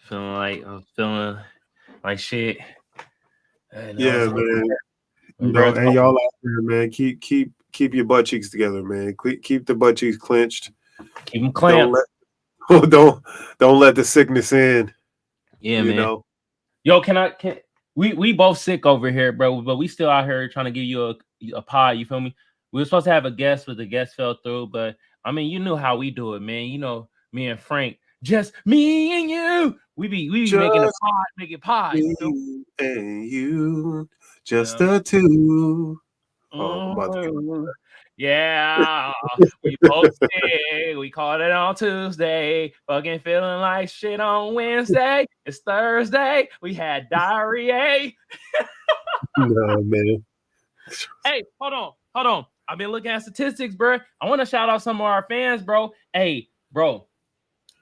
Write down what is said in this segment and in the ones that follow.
feeling like shit. Yeah, man. And y'all out there, man, keep your butt cheeks together, man. Keep the butt cheeks clenched. Keep them clamped. Don't let the sickness in. Yeah, man. Yo, can we both sick over here, bro? But we still out here trying to give you a pod. You feel me? We were supposed to have a guest, but the guest fell through. But I mean, you know how we do it, man. You know, me and Frank, just me and you. We be making a pod, making pod. Me and you, just the two. Yeah, we posted. We called it on Tuesday. Fucking feeling like shit on Wednesday. It's Thursday. We had diarrhea. No, man. Hey, hold on. I've been looking at statistics, bro. I want to shout out some of our fans, bro. Hey, bro,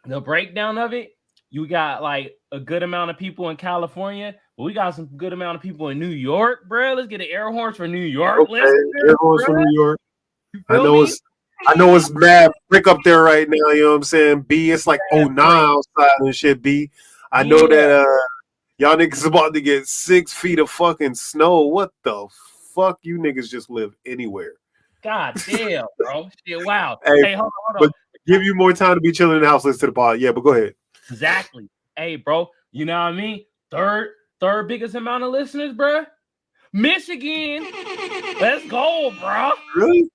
the breakdown of it. You got like a good amount of people in California, but we got some good amount of people in New York, bro. Let's get an air horns for New York. Okay, air horns for New York. I know it's mad brick up there right now. You know what I'm saying? B, it's like 09 outside and shit. B, I know that y'all niggas about to get 6 feet of fucking snow. What the fuck? You niggas just live anywhere. God damn, bro. Shit, wow. Hey, hold on. But give you more time to be chilling in the house. Listen to the pod. Yeah, but go ahead. Exactly. Hey, bro. You know what I mean? Third biggest amount of listeners, bro. Michigan. Let's go, bro. Really?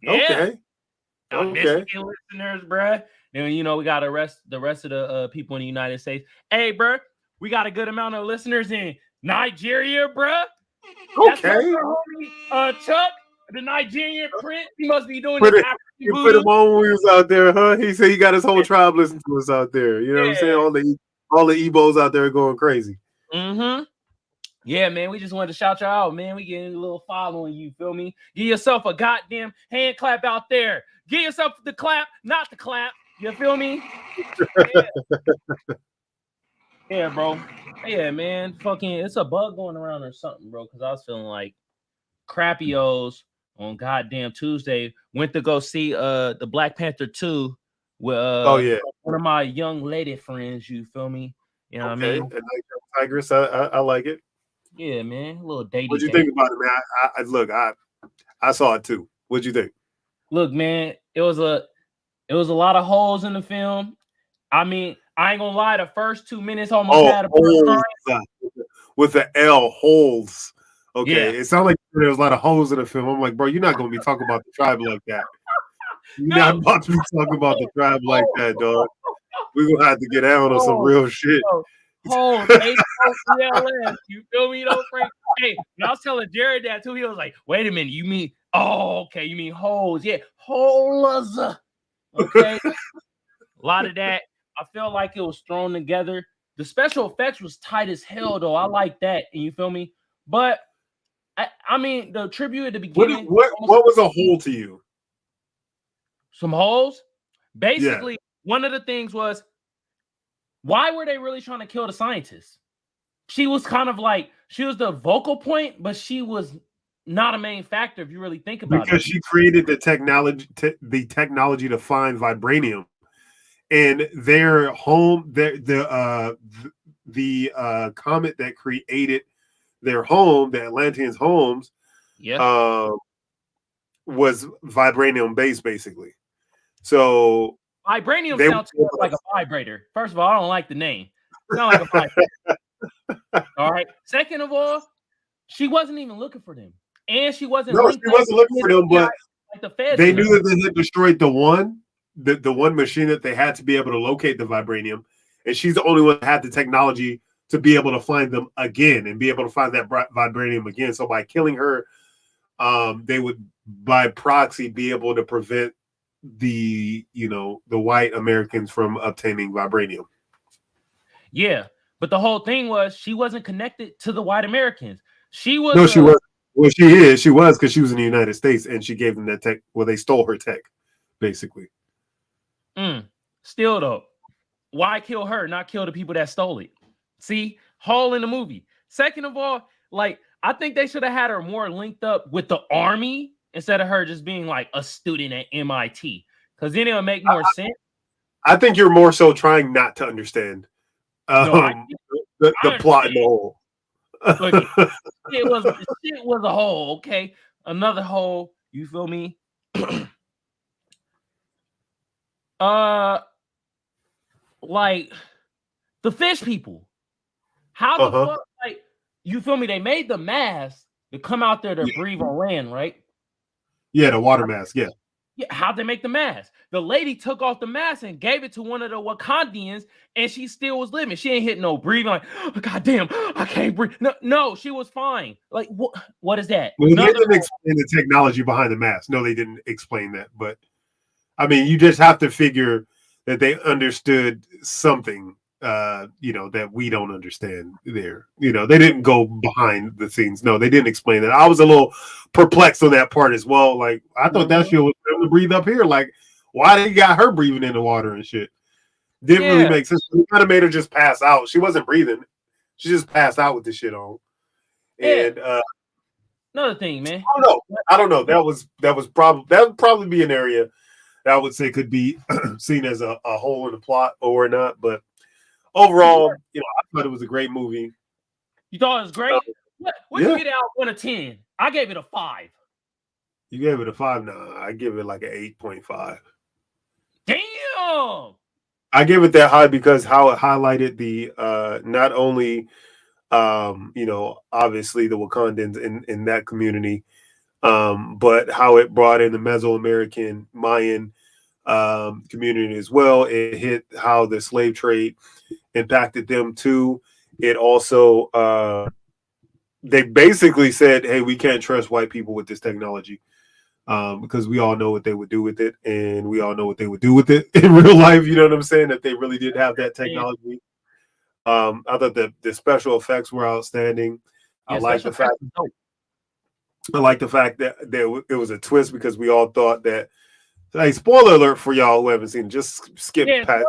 Yeah. Okay. Michigan listeners, bro. And you know we got the rest of the people in the United States. Hey, bro, we got a good amount of listeners in Nigeria, bro. Okay. Chuck, the Nigerian prince, he must be doing You put him on when he was out there, huh? He said he got his whole tribe listening to us out there. You know what I'm saying? All the Ebos out there going crazy. Mm-hmm. Yeah, man, we just wanted to shout y'all out, man. We getting a little following you, feel me? Give yourself a goddamn hand clap out there. Give yourself the clap, not the clap. You feel me? Yeah, bro. Yeah, man. Fucking, it's a bug going around or something, bro. Because I was feeling like crappios on goddamn Tuesday. Went to go see the Black Panther 2 with one of my young lady friends. You feel me? You know what I mean? And Tigress, I like it. Yeah, man. A little dating. What'd you think about it, man? I saw it too. What'd you think? Look, man, it was a lot of holes in the film. I mean, I ain't gonna lie, the first 2 minutes almost had a holes, with the L, holes. Okay, it sounded like there was a lot of holes in the film. I'm like, bro, you're not gonna be talking about the tribe like that. You're not about to be talking about the tribe like that, dog. We're gonna have to get down on some real shit. Holes, H-O-E-L-S. You feel me, though, Frank? Hey, and I was telling Jared that too. He was like, wait a minute, you mean you mean holes. Yeah, holes. Okay. A lot of that. I felt like it was thrown together. The special effects was tight as hell, though. I like that. And you feel me? But I mean, the tribute at the beginning. What was a hole to you? Some holes. Basically, one of the things was, why were they really trying to kill the scientist? She was kind of like, she was the vocal point, but she was not a main factor if you really think about it. Because she created the technology to find vibranium, and their home, the comet that created their home, the Atlanteans' homes, was vibranium based, basically. So vibranium sounds like a vibrator. First of all, I don't like the name. Sound like a vibrator. All right. Second of all, she wasn't even looking for them. And she wasn't. No, she wasn't looking for them, but they knew that they had destroyed the one machine that they had to be able to locate the vibranium, and she's the only one that had the technology to be able to find them again and be able to find that vibranium again. So by killing her, they would, by proxy, be able to prevent the white Americans from obtaining vibranium. Yeah, but the whole thing was she wasn't connected to the white Americans. She was. No, she was. Well, she is. She was, because she was in the United States and she gave them that tech. Well, they stole her tech, basically. Still, though, why kill her, not kill the people that stole it? See, hole in the movie. Second of all, like, I think they should have had her more linked up with the army instead of her just being like a student at MIT, because then it'll make more sense. I think you're more so trying not to understand The plot in the whole. Look, it was a hole. Okay, another hole. You feel me? Like the fish people. How the fuck? Like, you feel me? They made the mask to come out there to breathe on land, right? Yeah, the water mask. Yeah. Yeah, how'd they make the mask? The lady took off the mask and gave it to one of the Wakandians, and she still was living. She ain't hit no breathing. Like, oh, God damn, I can't breathe. No, she was fine. Like, what is that? Well, they didn't explain the technology behind the mask. No, they didn't explain that. But I mean, you just have to figure that they understood something, that we don't understand there. They didn't go behind the scenes. No, they didn't explain that. I was a little perplexed on that part as well. Like, I thought that shit was able to breathe up here. Like, why they got her breathing in the water and shit? Didn't really make sense. We kind of made her just pass out. She wasn't breathing. She just passed out with the shit on. And another thing, man. I don't know. That would probably be an area that I would say could be seen as a hole in the plot or not. But overall, I thought it was a great movie. You thought it was great? What you get out 1 to 10? I gave it a 5. You gave it a 5? No, I give it like an 8.5. Damn. I give it that high because how it highlighted the not only obviously the Wakandans in that community, but how it brought in the Mesoamerican Mayan community as well. It hit how the slave trade impacted them too. It also they basically said, hey, we can't trust white people with this technology because we all know what they would do with it, and we all know what they would do with it in real life. You know what I'm saying? That they really did have that technology. I thought the special effects were outstanding. I like the fact that it was a twist because we all thought that. Hey, spoiler alert for y'all who haven't seen it. Just skip past,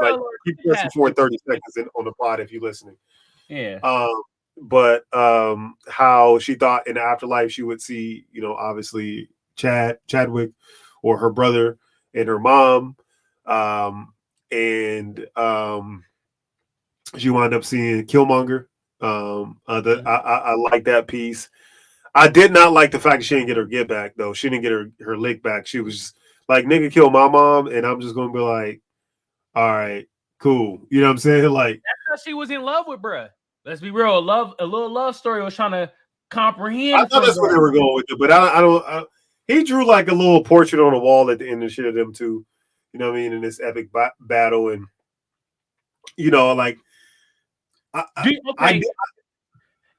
keep pressing forward 30 seconds on the pod if you're listening. Yeah. But how she thought in the afterlife she would see, obviously Chadwick or her brother and her mom. And she wound up seeing Killmonger. I like that piece. I did not like the fact that she didn't get her get back, though. She didn't get her lick back. She was like, nigga, kill my mom, and I'm just gonna be like, all right, cool. You know what I'm saying? Like, that's how she was in love with bruh. Let's be real. A little love story was trying to comprehend. I thought that's where they were going with it, but I don't. He drew like a little portrait on the wall at the end of shit of them too. You know what I mean? In this epic battle, and like,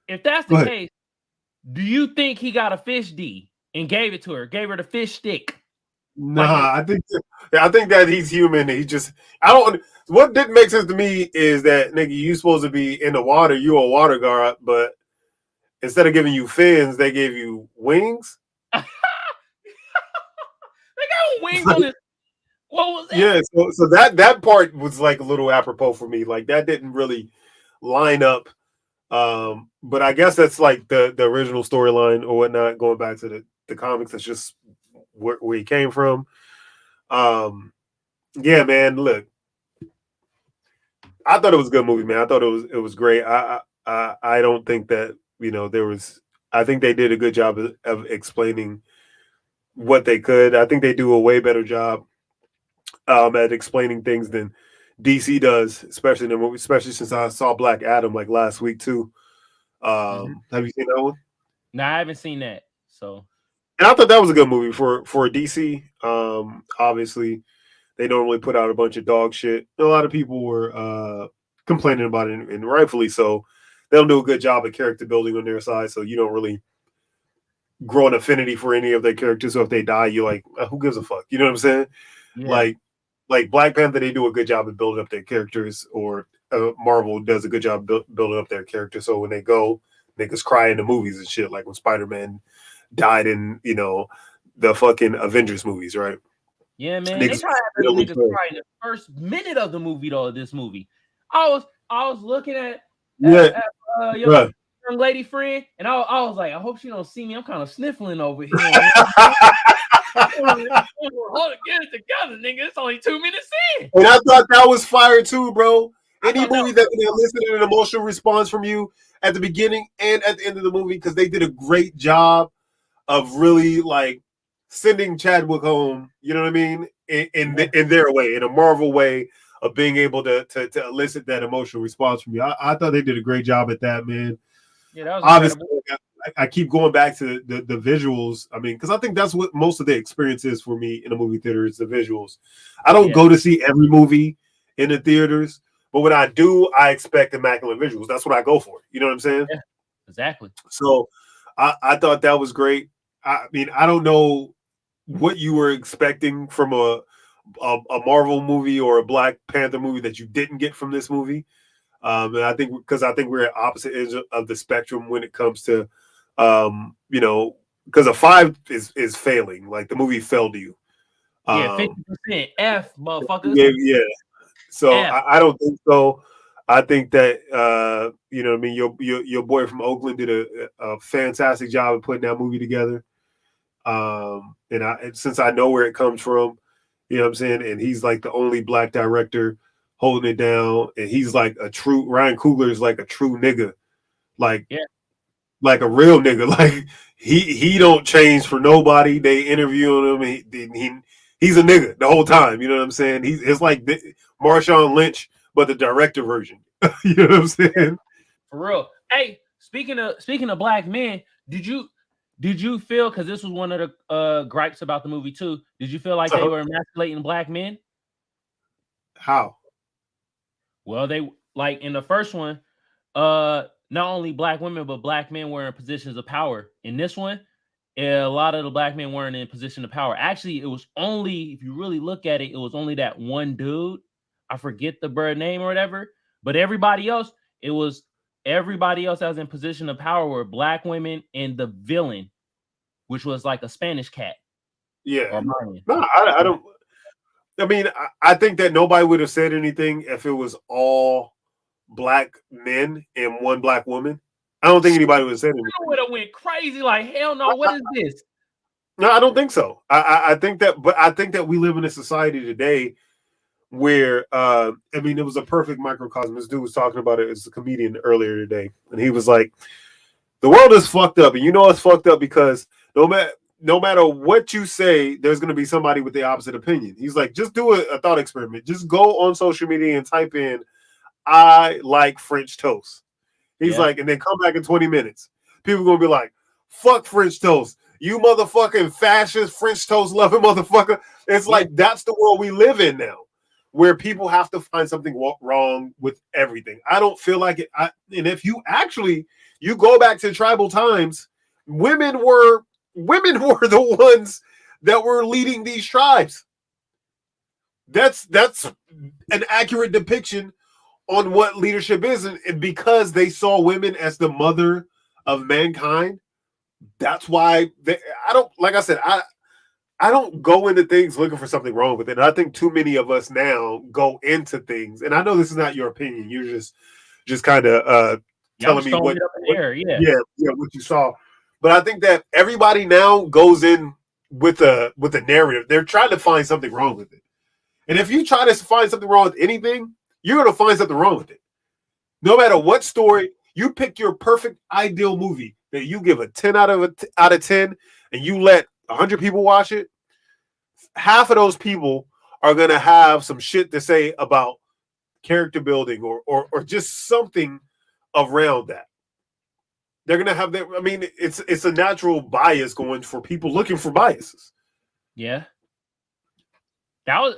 if that's the case, do you think he got a fish D and gave it to her? Gave her the fish stick? Nah, I think that he's human. He just, what didn't make sense to me is that, nigga, you supposed to be in the water. You a water guard, but instead of giving you fins, they gave you wings. They got wings on it. What was that? Yeah, so that part was like a little apropos for me. Like, that didn't really line up. But I guess that's like the original storyline or whatnot, going back to the comics. That's just where he came from. Yeah, man, look, I thought it was a good movie, man. I thought it was great. I don't think that I think they did a good job of explaining what they could. I think they do a way better job at explaining things than DC does, especially since I saw Black Adam like last week too. Have you seen that one? No, I haven't seen that. So, and I thought that was a good movie for DC. Obviously, they normally put out a bunch of dog shit. A lot of people were complaining about it, and rightfully so. They don't do a good job of character building on their side, so you don't really grow an affinity for any of their characters. So if they die, you're like, who gives a fuck? You know what I'm saying? Yeah. Like Black Panther, they do a good job of building up their characters, or Marvel does a good job building up their characters. So when they go, niggas cry in the movies and shit, like when Spider-Man died in, the fucking Avengers movies, right? Yeah, man. They try to have niggas cry in the first minute of the movie, though, this movie. I was looking at young lady friend, and I was like, I hope she don't see me. I'm kind of sniffling over here. Hold on, get it together, nigga. It's only 2 minutes in. And I thought that was fire too, bro. Any movie that can elicit an emotional response from you at the beginning and at the end of the movie, because they did a great job of really like sending Chadwick home. You know what I mean? In their way, in a Marvel way of being able to elicit that emotional response from you. I thought they did a great job at that, man. Yeah, that was obviously incredible. I keep going back to the visuals. I mean, because I think that's what most of the experience is for me in a movie theater is the visuals. I don't go to see every movie in the theaters, but when I do, I expect immaculate visuals. That's what I go for. You know what I'm saying? Yeah, exactly. So I thought that was great. I mean, I don't know what you were expecting from a Marvel movie or a Black Panther movie that you didn't get from this movie. And I think we're at opposite ends of the spectrum when it comes to, you know, because a 5 is failing. Like the movie failed you. 50% F, motherfuckers. Yeah. So I don't think so. I think that you know what I mean, your boy from Oakland did a fantastic job of putting that movie together. And since I know where it comes from, you know what I'm saying, and he's like the only Black director holding it down, and he's like a true Ryan Coogler is like a true nigga, like a real nigga. Like he don't change for nobody. They interviewing him, he's a nigga the whole time. You know what I'm saying? It's like Marshawn Lynch, but the director version. You know what I'm saying? For real. Hey, speaking of Black men, did you feel, because this was one of the gripes about the movie too, did you feel like they were emasculating Black men? How? Well, they like in the first one, not only Black women but Black men were in positions of power. In this one, a lot of the Black men weren't in position of power. Actually, it was only, if you really look at it, it was only that one dude. I forget the bird name or whatever, but everybody else that was in position of power were Black women and the villain, which was like a Spanish cat. Yeah. No, I don't. I mean, I think that nobody would have said anything if it was all Black men and one Black woman. I don't think anybody would have said anything. I would have went crazy, like, hell no, what is this? No, I don't think so. I think that we live in a society today where I mean, it was a perfect microcosm. This dude was talking about it as a comedian earlier today, and he was like, the world is fucked up, and you know it's fucked up because no matter what you say, there's going to be somebody with the opposite opinion. He's like, just do a thought experiment. Just go on social media and type in, I like French toast. He's like, and then come back in 20 minutes. People are going to be like, fuck French toast. You motherfucking fascist French toast loving motherfucker. It's like, that's the world we live in now, where people have to find something wrong with everything. I don't feel like it. And if you go back to tribal times, women were the ones that were leading these tribes. That's an accurate depiction on what leadership is, and because they saw women as the mother of mankind, that's why I don't go into things looking for something wrong with it. And I think too many of us now go into things, and I know this is not your opinion. You're just kind of telling me what you saw. But I think that everybody now goes in with a narrative. They're trying to find something wrong with it. And if you try to find something wrong with anything, you're going to find something wrong with it. No matter what story, you pick your perfect ideal movie that you give a 10 out of 10 and you let 100 people watch it. Half of those people are going to have some shit to say about character building or just something around that. They're gonna have that. I mean, it's a natural bias going for people looking for biases. Yeah, that was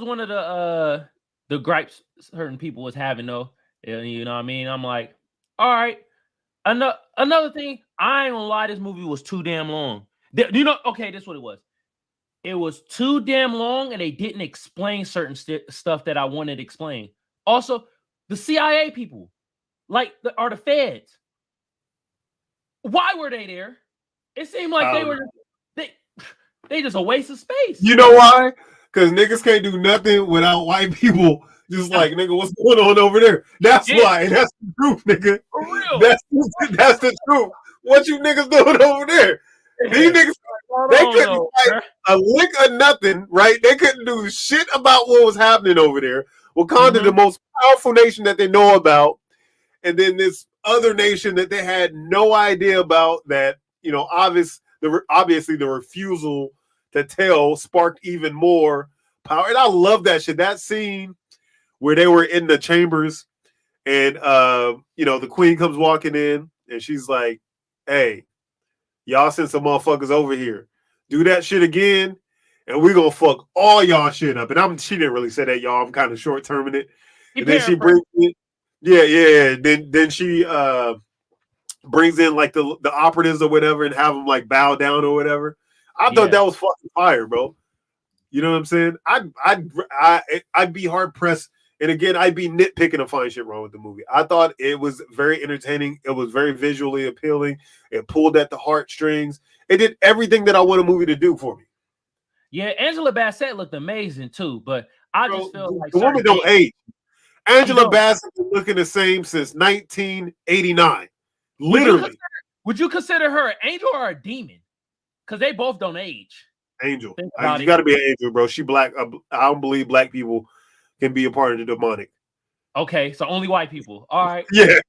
one of the gripes certain people was having though. You know what I mean? I'm like, all right. Another thing, I ain't gonna lie, this movie was too damn long. You know, okay, this is what it was. It was too damn long, and they didn't explain certain stuff that I wanted to explain. Also, the CIA people, like, are the feds. Why were they there? It seemed like they just a waste of space. You know why? Because niggas can't do nothing without white people. Just like, nigga, what's going on over there? That's why. And that's the truth, nigga. For real. That's the truth. What you niggas doing over there? These niggas, they couldn't fight a lick of nothing, right? They couldn't do shit about what was happening over there. Wakanda, the most powerful nation that they know about, and then this other nation that they had no idea about. That obviously the refusal to tell sparked even more power. And I love that shit. That scene where they were in the chambers, and the queen comes walking in, and she's like, "Hey, y'all sent some motherfuckers over here. Do that shit again, and we're gonna fuck all y'all shit up." And she didn't really say that, y'all. I'm kind of short terming it. And then she brings in, yeah. Then she brings in like the operatives or whatever, and have them like bow down or whatever. I thought that was fucking fire, bro. You know what I'm saying? I'd be hard pressed. And again, I'd be nitpicking to find shit wrong with the movie. I thought it was very entertaining. It was very visually appealing. It pulled at the heartstrings. It did everything that I want a movie to do for me. Yeah, Angela Bassett looked amazing too, but I just feel like the woman don't age. Angela Bassett been looking the same since 1989. Literally. Would you consider her an angel or a demon? Because they both don't age. Angel. You got to be an angel, bro. She black. I don't believe black people can be a part of the demonic. Okay, so only white people. All right. Yeah.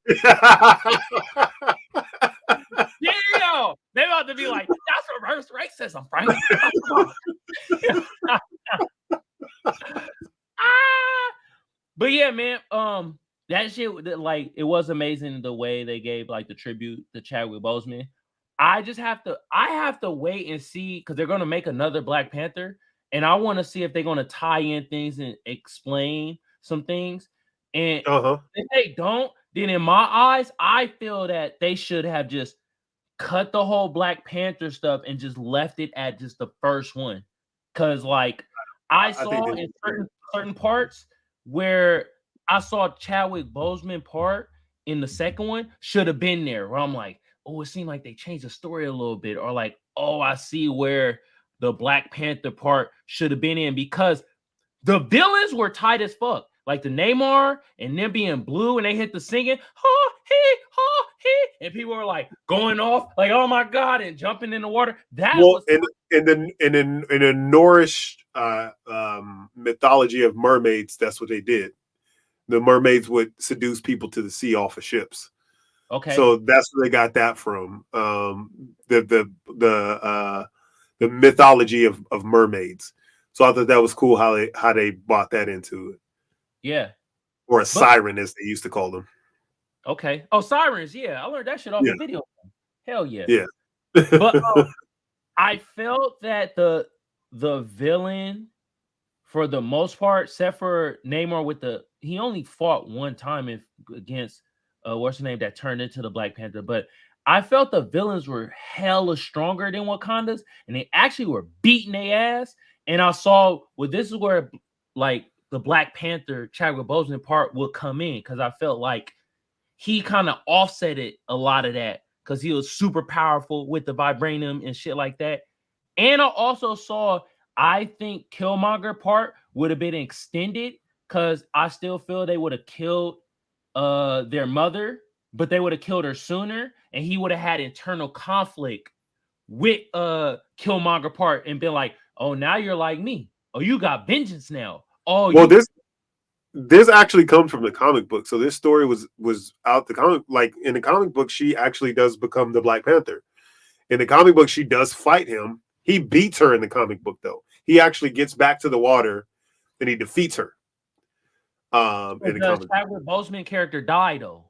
Yeah, they about to be like, that's reverse racism, Frank. But yeah, man, that shit, like, it was amazing the way they gave like the tribute to Chadwick Boseman. I have to wait and see, because they're gonna make another Black Panther, and I want to see if they're gonna tie in things and explain some things. And if they don't, then in my eyes, I feel that they should have just cut the whole Black Panther stuff and just left it at just the first one. Because like I saw in certain parts where I saw Chadwick Boseman part in the second one should have been there, where I'm like, oh, it seemed like they changed the story a little bit, or like, oh, I see where the Black Panther part should have been in, because the villains were tight as fuck. Like the Neymar and them being blue, and they hit the singing, ha he, and people were like going off, like, oh my god, and jumping in the water. That was in the Norse mythology of mermaids, that's what they did. The mermaids would seduce people to the sea off of ships. Okay, so that's where they got that from. The mythology of mermaids. So I thought that was cool how they brought that into it. Yeah. Or a siren, as they used to call them. Okay. Oh, sirens. Yeah. I learned that shit off the video. Hell yeah. Yeah. But I felt that the villain, for the most part, except for Neymar he only fought one time against what's her name that turned into the Black Panther. But I felt the villains were hella stronger than Wakanda's, and they actually were beating their ass. And I saw, this is where like the Black Panther Chadwick Boseman part will come in, because I felt like he kind of offsetted a lot of that, because he was super powerful with the vibranium and shit like that. And I also saw, I think Killmonger part would have been extended, because I still feel they would have killed their mother, but they would have killed her sooner, and he would have had internal conflict with Killmonger part and been like, oh, now you're like me. Oh, you got vengeance now. Oh, well, this actually comes from the comic book. So this story was out the comic. Like in the comic book, she actually does become the Black Panther. In the comic book, she does fight him. He beats her in the comic book, though. He actually gets back to the water and he defeats her. In the comic Chadwick Boseman character died, though.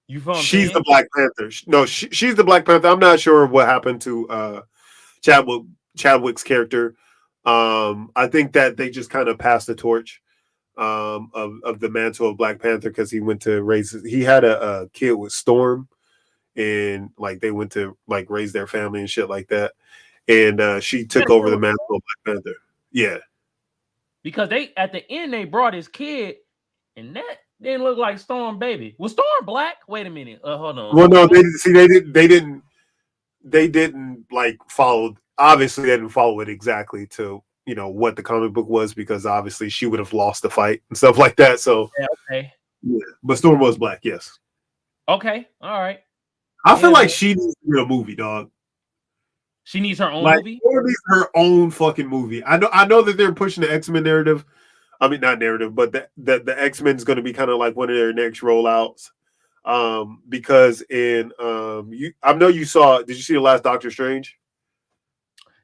You feel she's the Black Panther. No, she's the Black Panther. I'm not sure what happened to Chadwick's character. I think that they just kind of passed the torch of the mantle of Black Panther, because he went to he had a kid with Storm, and like they went to like raise their family and shit like that, and she took over the mantle of Black Panther. Yeah, because at the end they brought his kid, and that didn't look like Storm baby. Was Storm black? Wait a minute. Hold on. Well, no, they didn't like follow. Obviously, they didn't follow it exactly to what the comic book was, because obviously she would have lost the fight and stuff like that. So yeah, okay. Yeah, but Storm was black, yes. Okay, all right. I feel like she needs to be a movie, dog. She needs her own movie? Or needs her own fucking movie. I know that they're pushing the X-Men narrative I mean, not narrative, but the X-Men is going to be kind of like one of their next rollouts. Because in I know you saw. Did you see the last Doctor Strange?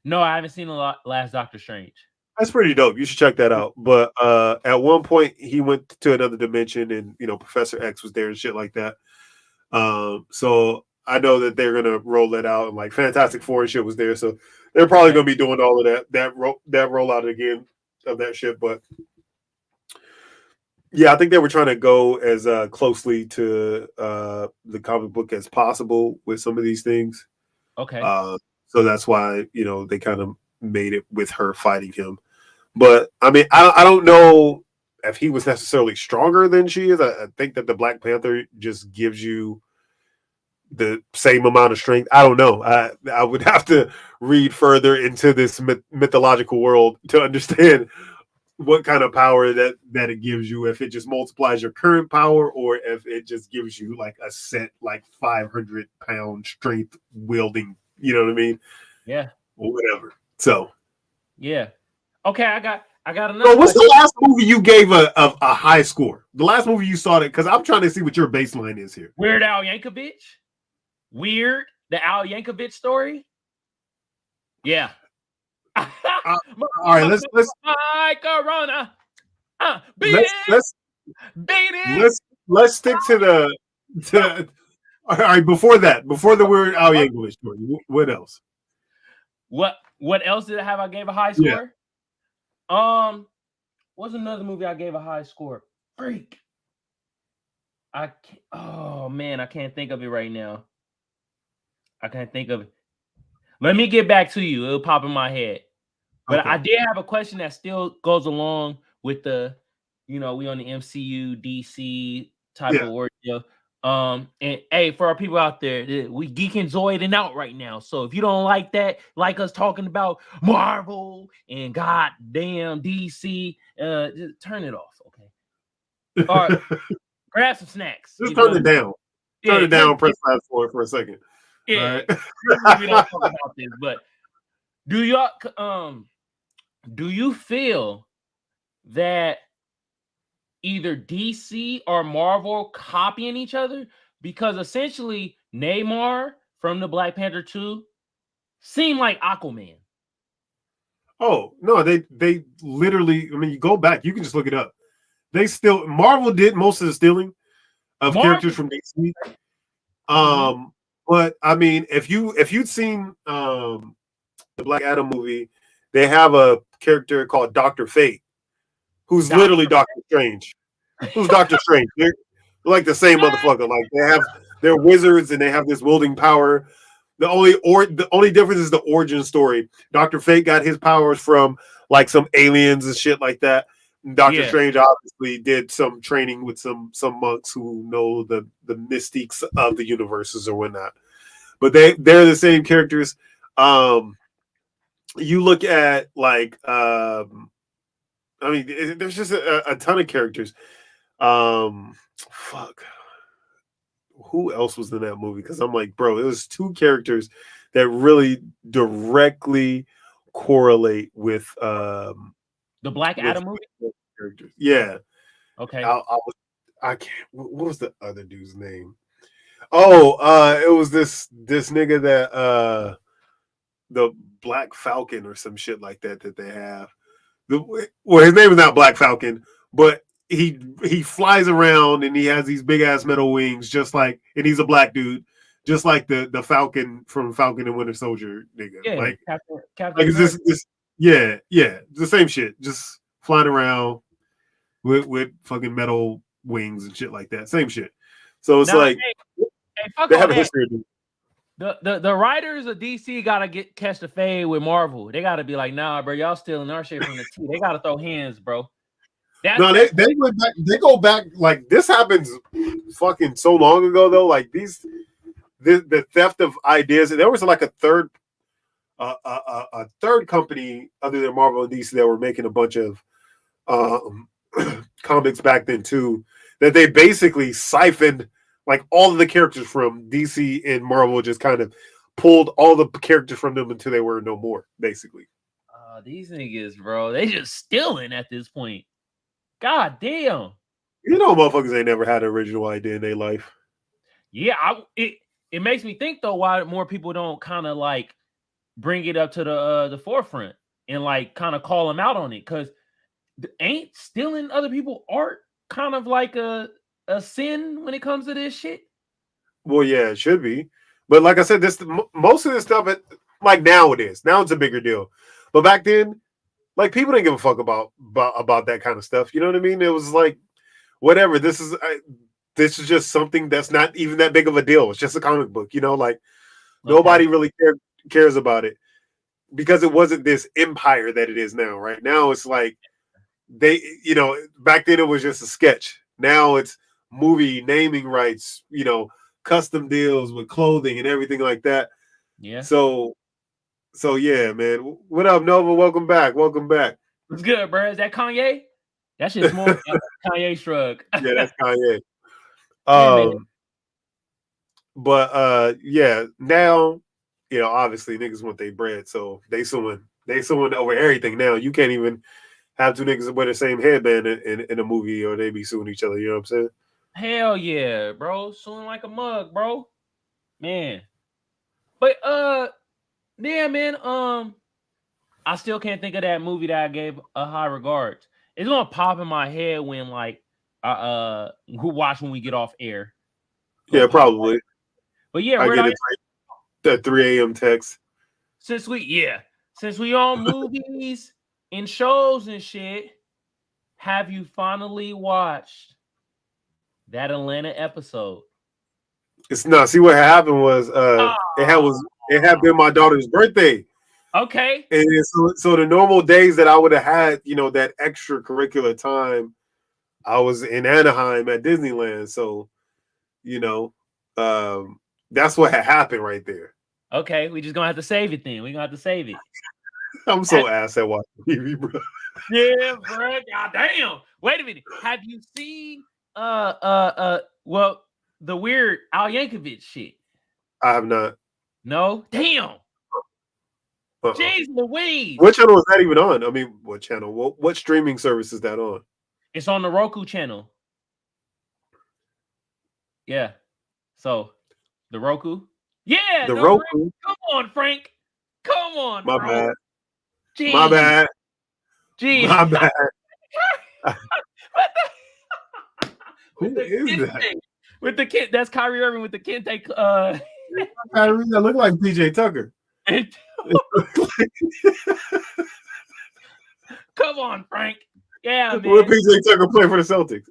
No, I haven't seen the last Doctor Strange. That's pretty dope. You should check that out. But at one point, he went to another dimension, and Professor X was there and shit like that. So I know that they're gonna roll it out, and like Fantastic Four and shit was there, so they're probably gonna be doing all of that rollout again of that shit. But yeah, I think they were trying to go as closely to the comic book as possible with some of these things. Okay. So that's why they kind of made it with her fighting him. But I mean, I don't know if he was necessarily stronger than she is. I think that the Black Panther just gives you the same amount of strength. I don't know. I would have to read further into this mythological world to understand what kind of power that it gives you. If it just multiplies your current power, or if it just gives you like a set like 500-pound strength wielding. You know what I mean? Yeah. Or whatever. So. Yeah. Okay, I got another. So what's the last movie you gave a high score? The last movie you saw it, because I'm trying to see what your baseline is here. Weird Al Yankovic. The Al Yankovic story. Yeah. All right, let's Corona. Let's stick to the. All right, before the Weird Al Yankovic story, what else? What else did I have? I gave a high score. Yeah. What's another movie I gave a high score? Freak. Oh man, I can't think of it right now. I can't think of it. Let me get back to you. It'll pop in my head. But okay. I did have a question that still goes along with the, we on the MCU, DC type of ordeal. And hey, for our people out there, we geeking Zoiding out right now. So if you don't like that, like us talking about Marvel and goddamn DC, just turn it off, okay? All right, grab some snacks. Just turn it down. Turn it down. Press fast forward for a second. Yeah, right. We don't talk about this, but do you feel that either DC or Marvel copying each other? Because essentially Namor from the Black Panther 2 seemed like Aquaman. Oh, no, they literally, I mean, you go back, you can just look it up. Marvel did most of the stealing of characters from DC. But I mean, if you'd seen the Black Adam movie, they have a character called Dr. Fate, who's literally Doctor Strange. Who's Doctor Strange? They're like the same motherfucker. Like they're wizards and they have this wielding power. The only difference is the origin story. Dr. Fate got his powers from like some aliens and shit like that. And Doctor Strange obviously did some training with some monks who know the mystiques of the universes or whatnot. But they're the same characters. You look at like I mean, there's just a ton of characters. Fuck. Who else was in that movie? Because I'm like, bro, it was two characters that really directly correlate with the Black Adam movie. Characters. Yeah. Okay. I can't. What was the other dude's name? Oh, it was this nigga that the Black Falcon or some shit like that they have. Well, his name is not Black Falcon, but he flies around and he has these big ass metal wings, and he's a black dude, just like the Falcon from Falcon and Winter Soldier nigga. Yeah, like Captain like this yeah, the same shit, just flying around with fucking metal wings and shit like that. Same shit. So it's they have a history of it. The writers of DC gotta catch the fade with Marvel. They gotta be like, nah, bro, y'all stealing our shit from the T. They gotta throw hands, bro. They go back, like this happens fucking so long ago though. Like the theft of ideas. There was like a third company other than Marvel and DC that were making a bunch of comics back then too. That they basically siphoned like all of the characters from DC and Marvel, just kind of pulled all the characters from them until they were no more, basically. These niggas, bro, they just stealing at this point. God damn. You know, motherfuckers ain't never had an original idea in their life. Yeah, it makes me think though why more people don't kind of like bring it up to the forefront and like kind of call them out on it, because ain't stealing other people's art kind of like a sin when it comes to this shit? Well, yeah, it should be, but like I said, most of this stuff, like now it is. Now it's a bigger deal, but back then, like people didn't give a fuck about that kind of stuff. You know what I mean? It was like whatever. This is just something that's not even that big of a deal. It's just a comic book. You know, like nobody really cares about it because it wasn't this empire that it is now. Right now, it's like they, you know, back then it was just a sketch. Now it's movie naming rights. You know, custom deals with clothing and everything like that. Yeah. So yeah, man. What up, Nova? Welcome back. Welcome back. What's good, bro? Is that Kanye? That shit's more Kanye shrug. Yeah, that's Kanye. Yeah, but yeah, now, you know, obviously niggas want their bread, so they suing over everything now. You can't even have two niggas wear the same headband in a movie, or they be suing each other. You know what I'm saying? Hell yeah, bro. Suing like a mug, bro. Man. But yeah, man. I still can't think of that movie that I gave a high regards. It's gonna pop in my head when like who watch when we get off air. Yeah, probably. Up. But yeah, I get it. That 3 a.m. text. Since we on movies and shows and shit, have you finally watched that Atlanta episode? It's not. See, what happened was it had been my daughter's birthday. Okay. And so the normal days that I would have had, you know, that extracurricular time, I was in Anaheim at Disneyland. So, you know, that's what had happened right there. Okay, we just gonna have to save it then. We gonna have to save it. I'm so ass at watching TV, bro. Yeah, bro. God damn. Wait a minute. Have you seen well, the weird Al Yankovic shit? I have not. No? Damn. Jeez Louise. What channel is that even on? I mean, what channel? What streaming service is that on? It's on the Roku channel. Yeah. So the Roku. Yeah, the Roku. Come on, Frank. Come on, My bro. bad. Jeez. My bad. Jeez. My bad. Who is that? With the kid, that's Kyrie Irving with the kente. Kyrie, that look like PJ Tucker. Come on, Frank. Yeah, man. What PJ Tucker play for the Celtics?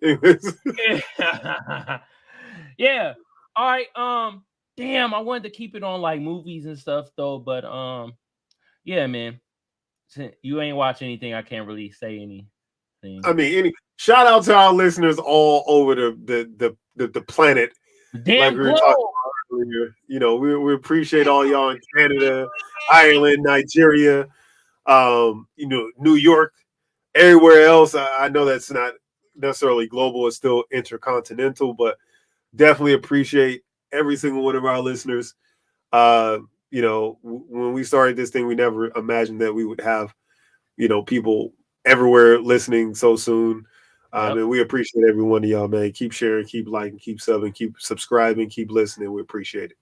Yeah. All right. Damn, I wanted to keep it on like movies and stuff though, but yeah, man. Since you ain't watch anything, I can't really say anything. I mean, shout out to our listeners all over the planet. Damn, like we were talking about earlier. You know, we appreciate all y'all in Canada, Ireland, Nigeria, you know, New York, everywhere else. I know that's not necessarily global; it's still intercontinental, but definitely appreciate every single one of our listeners. You know, when we started this thing, we never imagined that we would have, you know, people everywhere listening so soon. And we appreciate every one of y'all, man. Keep sharing, keep liking, keep subbing, keep subscribing, keep listening. We appreciate it.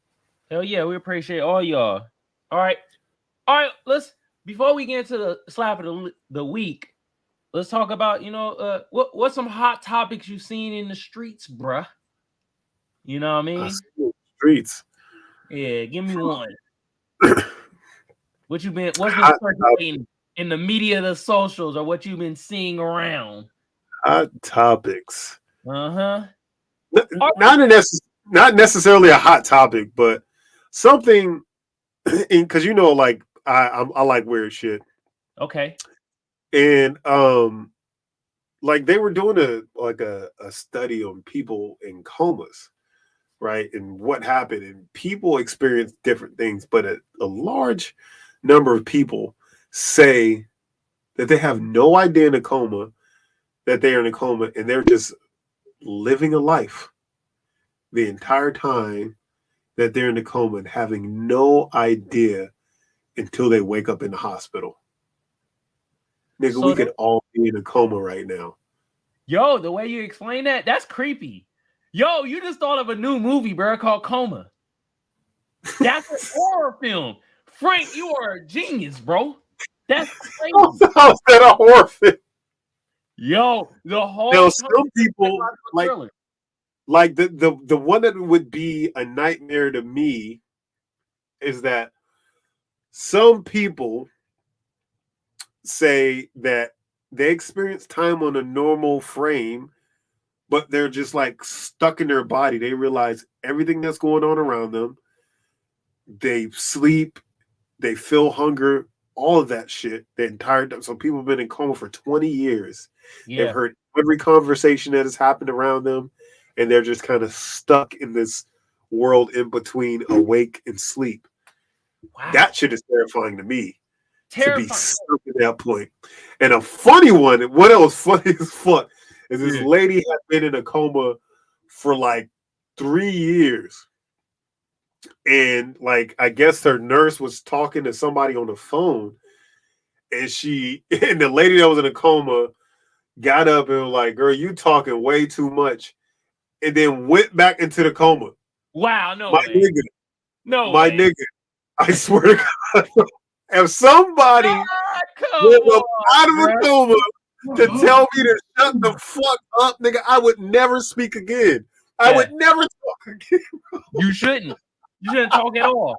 Hell yeah, we appreciate all y'all. All right. Let's, before we get into the slap of the week, let's talk about, you know, what's some hot topics you've seen in the streets, bruh. You know what I mean? Streets. Yeah, give me one. What's been circulating in the media, the socials, or what you've been seeing around? Hot topics. Not necessarily a hot topic, but something, because you know, like I like weird shit. Okay. And like they were doing a study on people in comas, right? And what happened, and people experience different things, but a large number of people say that they have no idea in a coma that they are in a coma, and they're just living a life the entire time that they're in a coma and having no idea until they wake up in the hospital. Nigga, we could all be in a coma right now. Yo, the way you explain that's creepy. Yo, you just thought of a new movie, bro, called Coma. That's a horror film. Frank, you are a genius, bro. That's crazy. How's that a horror film? Yo, the whole now some people thriller. like the one that would be a nightmare to me is that some people say that they experience time on a normal frame, but they're just like stuck in their body. They realize everything that's going on around them. They sleep, they feel hunger, all of that shit. The entire time. So people have been in coma for 20 years. Yeah. They've heard every conversation that has happened around them, and they're just kind of stuck in this world in between awake and sleep. Wow. That shit is terrifying to me. To be stuck at that point. And a funny one, what else funny as fuck, is this lady had been in a coma for like 3 years. And like, I guess her nurse was talking to somebody on the phone, and the lady that was in a coma got up and was like, "Girl, you talking way too much," and then went back into the coma. Wow, no my way. Nigga, no my way. nigga, I swear to God, if somebody went up out of the coma to tell me to shut the fuck up, nigga, I would never speak again. I would never talk again. You shouldn't. You shouldn't talk at all.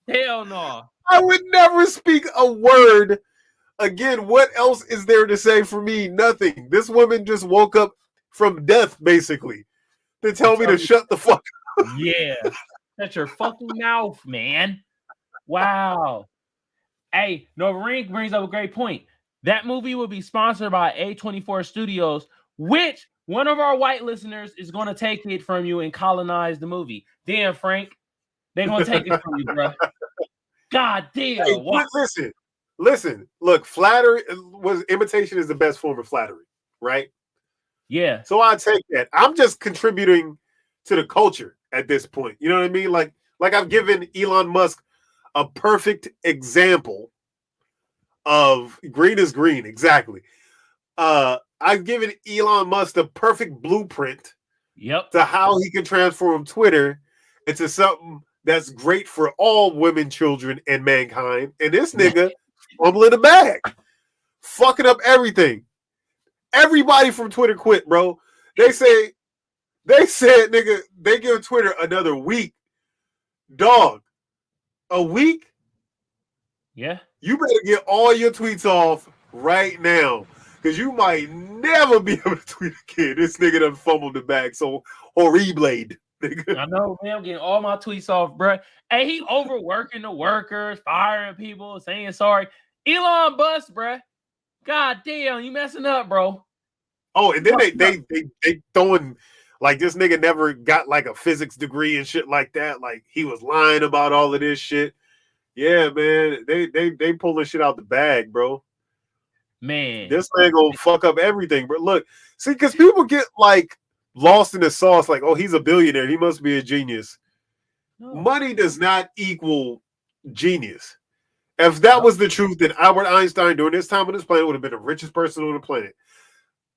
Hell no. I would never speak a word again. What else is there to say for me? Nothing. This woman just woke up from death, basically, to tell me to shut the fuck up. Yeah. Shut your fucking mouth, man. Wow. Hey, no, Ring brings up a great point. That movie will be sponsored by A24 Studios, which one of our white listeners is going to take it from you and colonize the movie. Damn, Frank. They're going to take it from you, bro. God damn. Hey, listen. Look, flattery imitation is the best form of flattery, right? Yeah. So I take that. I'm just contributing to the culture at this point. You know what I mean? Like I've given Elon Musk a perfect example of green is green. Exactly. I've given Elon Musk the perfect blueprint to how he can transform Twitter into something that's great for all women, children, and mankind. And this nigga fumbling the bag, fucking up everything. Everybody from Twitter quit, bro. They said, nigga, they give Twitter another week. Dog, a week? Yeah. You better get all your tweets off right now, because you might never be able to tweet again. This nigga done fumbled the bag so horrible. I know, man. I'm getting all my tweets off, bro. Hey, he overworking the workers, firing people, saying sorry. Elon bust, bro. God damn, you messing up, bro. Oh, and then they throwing like this nigga never got like a physics degree and shit like that. Like he was lying about all of this shit. Yeah, man. They pulling shit out the bag, bro. Man, this man gonna fuck up everything. But look, see, because people get like lost in the sauce, like, oh, he's a billionaire, he must be a genius. No. Money does not equal genius. If that was the truth, then Albert Einstein during this time on this planet would have been the richest person on the planet.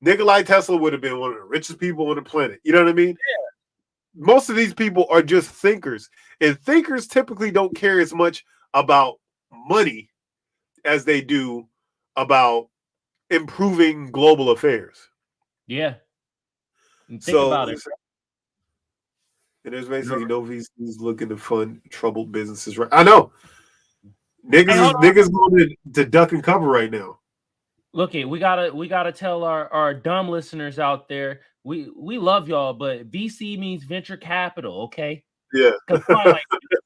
Nikolai Tesla would have been one of the richest people on the planet. You know what I mean? Yeah. Most of these people are just thinkers, and thinkers typically don't care as much about money as they do about improving global affairs. Yeah. Think about it. And there's basically no VCs looking to fund troubled businesses. Right? I know. Niggas going to duck and cover right now. Look, we gotta tell our dumb listeners out there, we love y'all, but VC means venture capital, okay? Yeah. Like,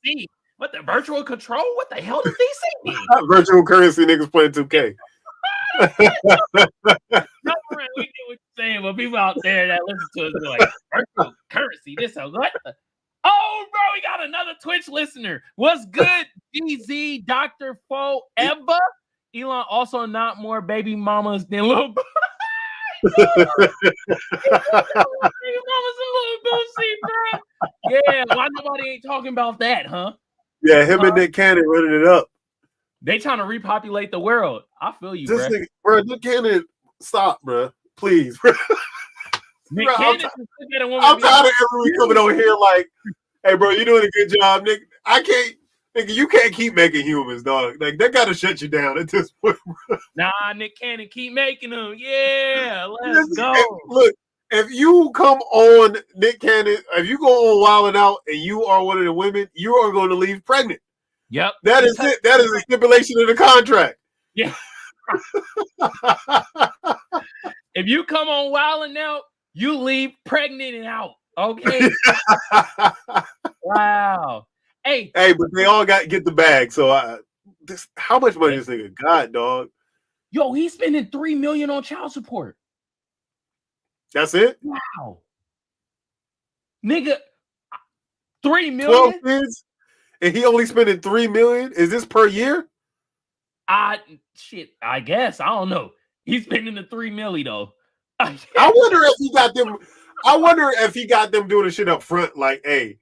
VC, what the virtual control? What the hell does VC mean? Virtual currency niggas playing 2K. No, we get what you're saying, but people out there that listen to us be like, virtual currency, this is what? Oh, bro, we got another Twitch listener. What's good, GZ, Dr. Fo, Ebba? Elon also not more baby mamas than little baby mamas and little Boosie, bro. Yeah, why nobody ain't talking about that, huh? Yeah, him and Nick Cannon running it up. They trying to repopulate the world. I feel you, bro. Nick Cannon, stop, bro. Please. Nick Bro, Cannon I'm tired of every week coming over here like, hey, bro, you're doing a good job, Nick. I can't, nigga, you can't keep making humans, dog. Like, they got to shut you down at this point, bro. Nah, Nick Cannon, keep making them. Yeah, let's go. Look, if you come on Nick Cannon, if you go on Wild 'N Out and you are one of the women, you are going to leave pregnant. Yep. That is it. That is a stipulation of the contract. Yeah. If you come on Wild 'N Out, you leave pregnant and out. Okay. Wow. Hey, but they all get the bag. So how much money this nigga got, dog? Yo, he's spending $3 million on child support. That's it? Wow. Nigga, $3 million? 12 kids? And he only spending $3 million? Is this per year? I guess. I don't know. He's spending the $3 million though. I wonder if he got them. I wonder if he got them doing the shit up front, like, hey,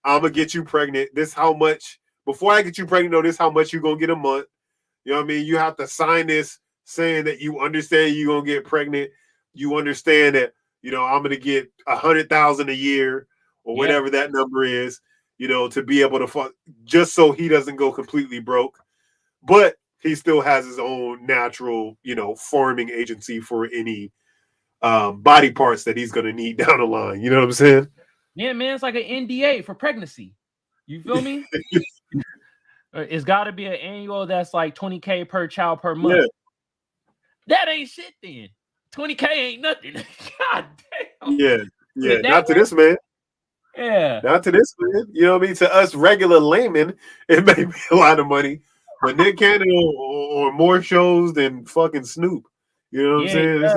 I'm gonna get you pregnant. This how much before I get you pregnant, though, this how much you're gonna get a month. You know what I mean? You have to sign this saying that you understand you're gonna get pregnant. You understand that, you know, I'm gonna get 100,000 a year or whatever that number is, you know, to be able to just so he doesn't go completely broke. But he still has his own natural, you know, farming agency for any body parts that he's going to need down the line. You know what I'm saying? Yeah, man. It's like an NDA for pregnancy. You feel me? It's got to be an annual that's like $20K per child per month. Yeah. That ain't shit then. $20K ain't nothing. God damn. Yeah. Not to this man. Yeah. Not to this man. You know what I mean? To us regular laymen, it may be a lot of money. But Nick Cannon on more shows than fucking Snoop. You know what I'm saying? Yeah.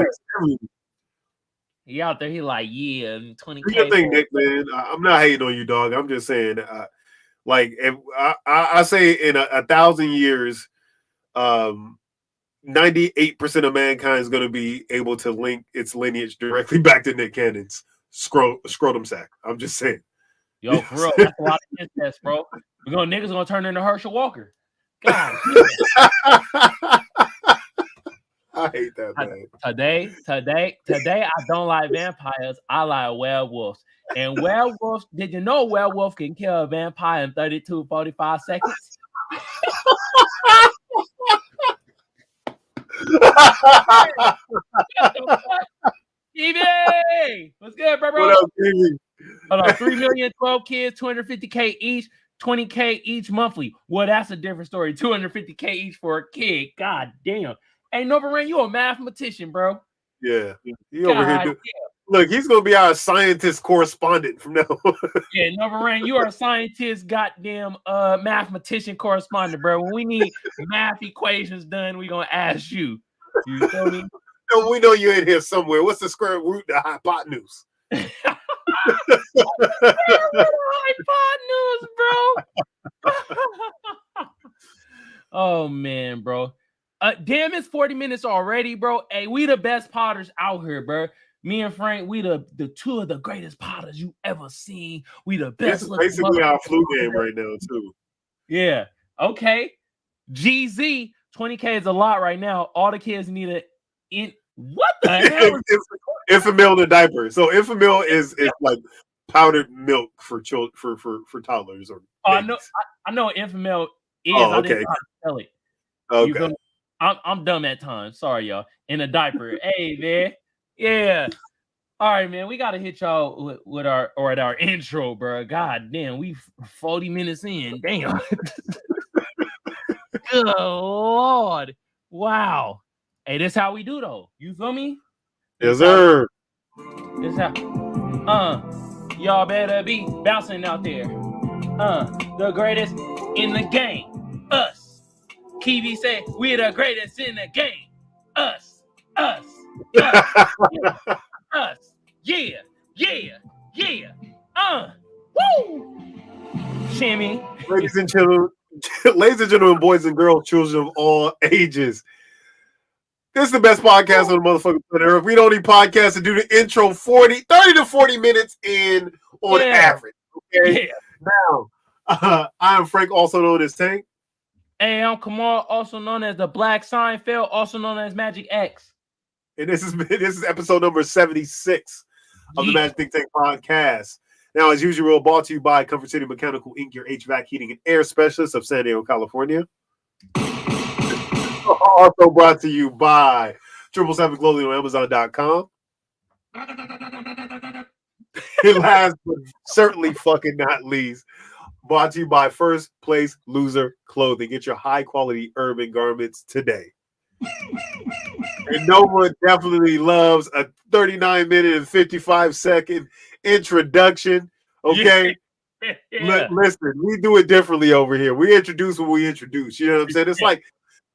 He out there, he like, 20K. Do your thing, Nick, man. I'm not hating on you, dog. I'm just saying, like, if I say in 1,000 years, 98% of mankind is going to be able to link its lineage directly back to Nick Cannon's scrotum sack. I'm just saying. Yo, for real, that's a lot of incest, bro. Niggas gonna turn into Hershel Walker. God. I hate that, man. Today, I don't like vampires. I like werewolves. And werewolves, did you know werewolf can kill a vampire in 32-45 seconds? TV! What's good, bro? What up, TV? Hold on, 3 million, 12 kids, 250K each, 20K each monthly. Well, that's a different story. 250K each for a kid. God damn. Hey, Nova Rain, you a mathematician, bro. Yeah. He over here. Look, he's going to be our scientist correspondent from now on. Yeah, Nova Rain, you are a scientist, goddamn mathematician correspondent, bro. When we need math equations done, we're going to ask you. You feel me? No, we know you're in here somewhere. What's the square root of hypotenuse? Hypotenuse, bro. Oh, man, bro. Damn, it's 40 minutes already, bro. Hey, we the best potters out here, bro. Me and Frank, we the two of the greatest potters you ever seen. We the best. This is basically our flu game right now, too. Yeah. Okay. GZ, 20K is a lot right now. All the kids need it. What the hell? Infamil in a diaper. So Infamil is like powdered milk for children for toddlers or. I know what Infamil is. Oh, okay. I didn't know how to spell it. Okay. I'm dumb at times. Sorry, y'all. In a diaper. Hey, man. Yeah. All right, man. We gotta hit y'all with our intro, bro. God damn, we 40 minutes in. Damn. Good Lord. Wow. Hey, this how we do though. You feel me? Yes, sir. This how. Y'all better be bouncing out there. The greatest in the game. Us. Kiwi said, we're the greatest in the game. Us. Us. Yeah. Woo. Shimmy. Ladies and gentlemen, boys and girls, children of all ages. This is the best podcast on the motherfucking planet Earth. We don't need podcasts to do the intro 30 to 40 minutes in on average. Okay. Yeah. Now, I am Frank, also known as Tank. Hey, I'm Kamal, also known as the Black Seinfeld, also known as Magic X. And this is episode number 76 of the Magic Think Tank podcast. Now, as usual, brought to you by Comfort City Mechanical Inc., your HVAC heating and air specialist of San Diego, California. Also brought to you by 777 Clothing on Amazon.com. And last but certainly fucking not least, brought to you by First Place Loser Clothing. Get your high quality urban garments today. And no one definitely loves a 39-minute and 55-second introduction. Okay. Yeah. Listen, we do it differently over here. We introduce what we introduce. You know what I'm saying?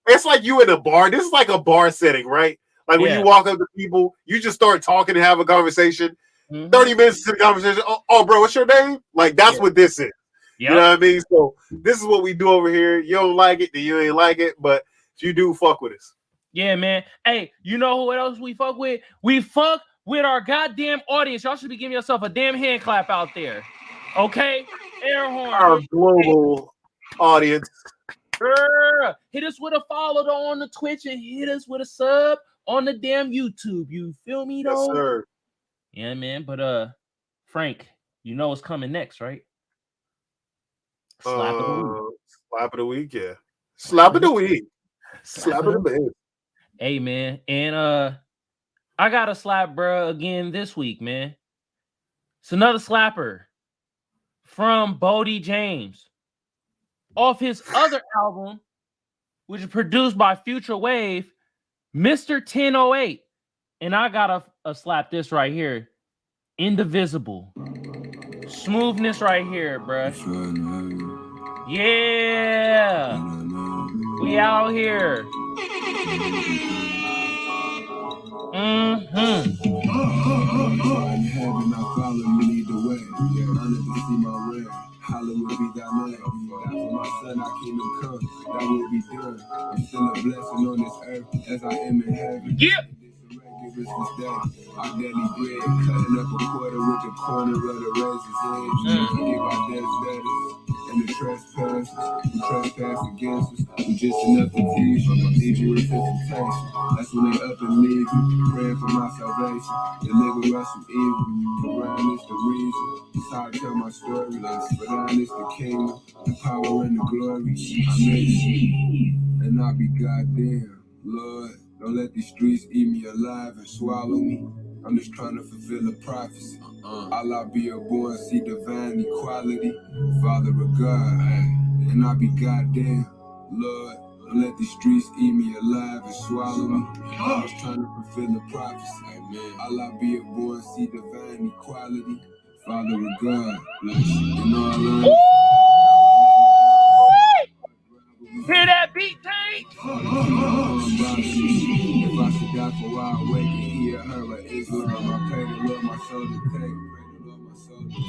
It's like you in a bar. This is like a bar setting, right? Like when you walk up to people, you just start talking and have a conversation. 30 minutes into the conversation. Oh, bro, what's your name? Like, that's what this is. Yep. You know what I mean? So this is what we do over here. You don't like it, then you ain't like it. But if you do, fuck with us. Yeah, man. Hey, you know what else we fuck with? We fuck with our goddamn audience. Y'all should be giving yourself a damn hand clap out there. Okay? Air horn. Our global audience. Hit us with a follow on the Twitch and hit us with a sub on the damn YouTube. You feel me, though? Yes, sir. Yeah, man. But, Frank, you know what's coming next, right? Slap of the week. Slap of the week, yeah. Slap of the week. Slap of the week. Hey, man. And I got a slap, bro, again this week, man. It's another slapper from Bodie James off his other album, which is produced by Future Wave, Mr. 1008. And I got a slap this right here. Indivisible. Smoothness right here, bruh. Yeah. We out here. Hollywood be thy name. That for my son, I kingdom come. That will be done. I'm still a blessing on this earth as I am in heaven. Yep. Our daily bread, cutting up a quarter with the corner of the razor's edge. Give our debts debtors and the trespassers who trespass against us. We just enough to teach you. Need you with temptation. That's when they up and leave you. Praying for my salvation. Deliver us from evil. Around is the reason. It's how I tell my story. But on is the kingdom, the power and the glory. I made it, and I'll be goddamn, Lord. Don't let these streets eat me alive and swallow me. I'm just trying to fulfill a prophecy. Allah be a boy and see divine equality. Father of God, and I be goddamn, Lord. Don't let these streets eat me alive and swallow me. I'm just trying to fulfill a prophecy. Allah be a boy and see divine equality. Father of God, bless you. And all I Hear that beat, Tank? If I should die for while I wake and hear her of Islam, I pray to Lord my soul to take.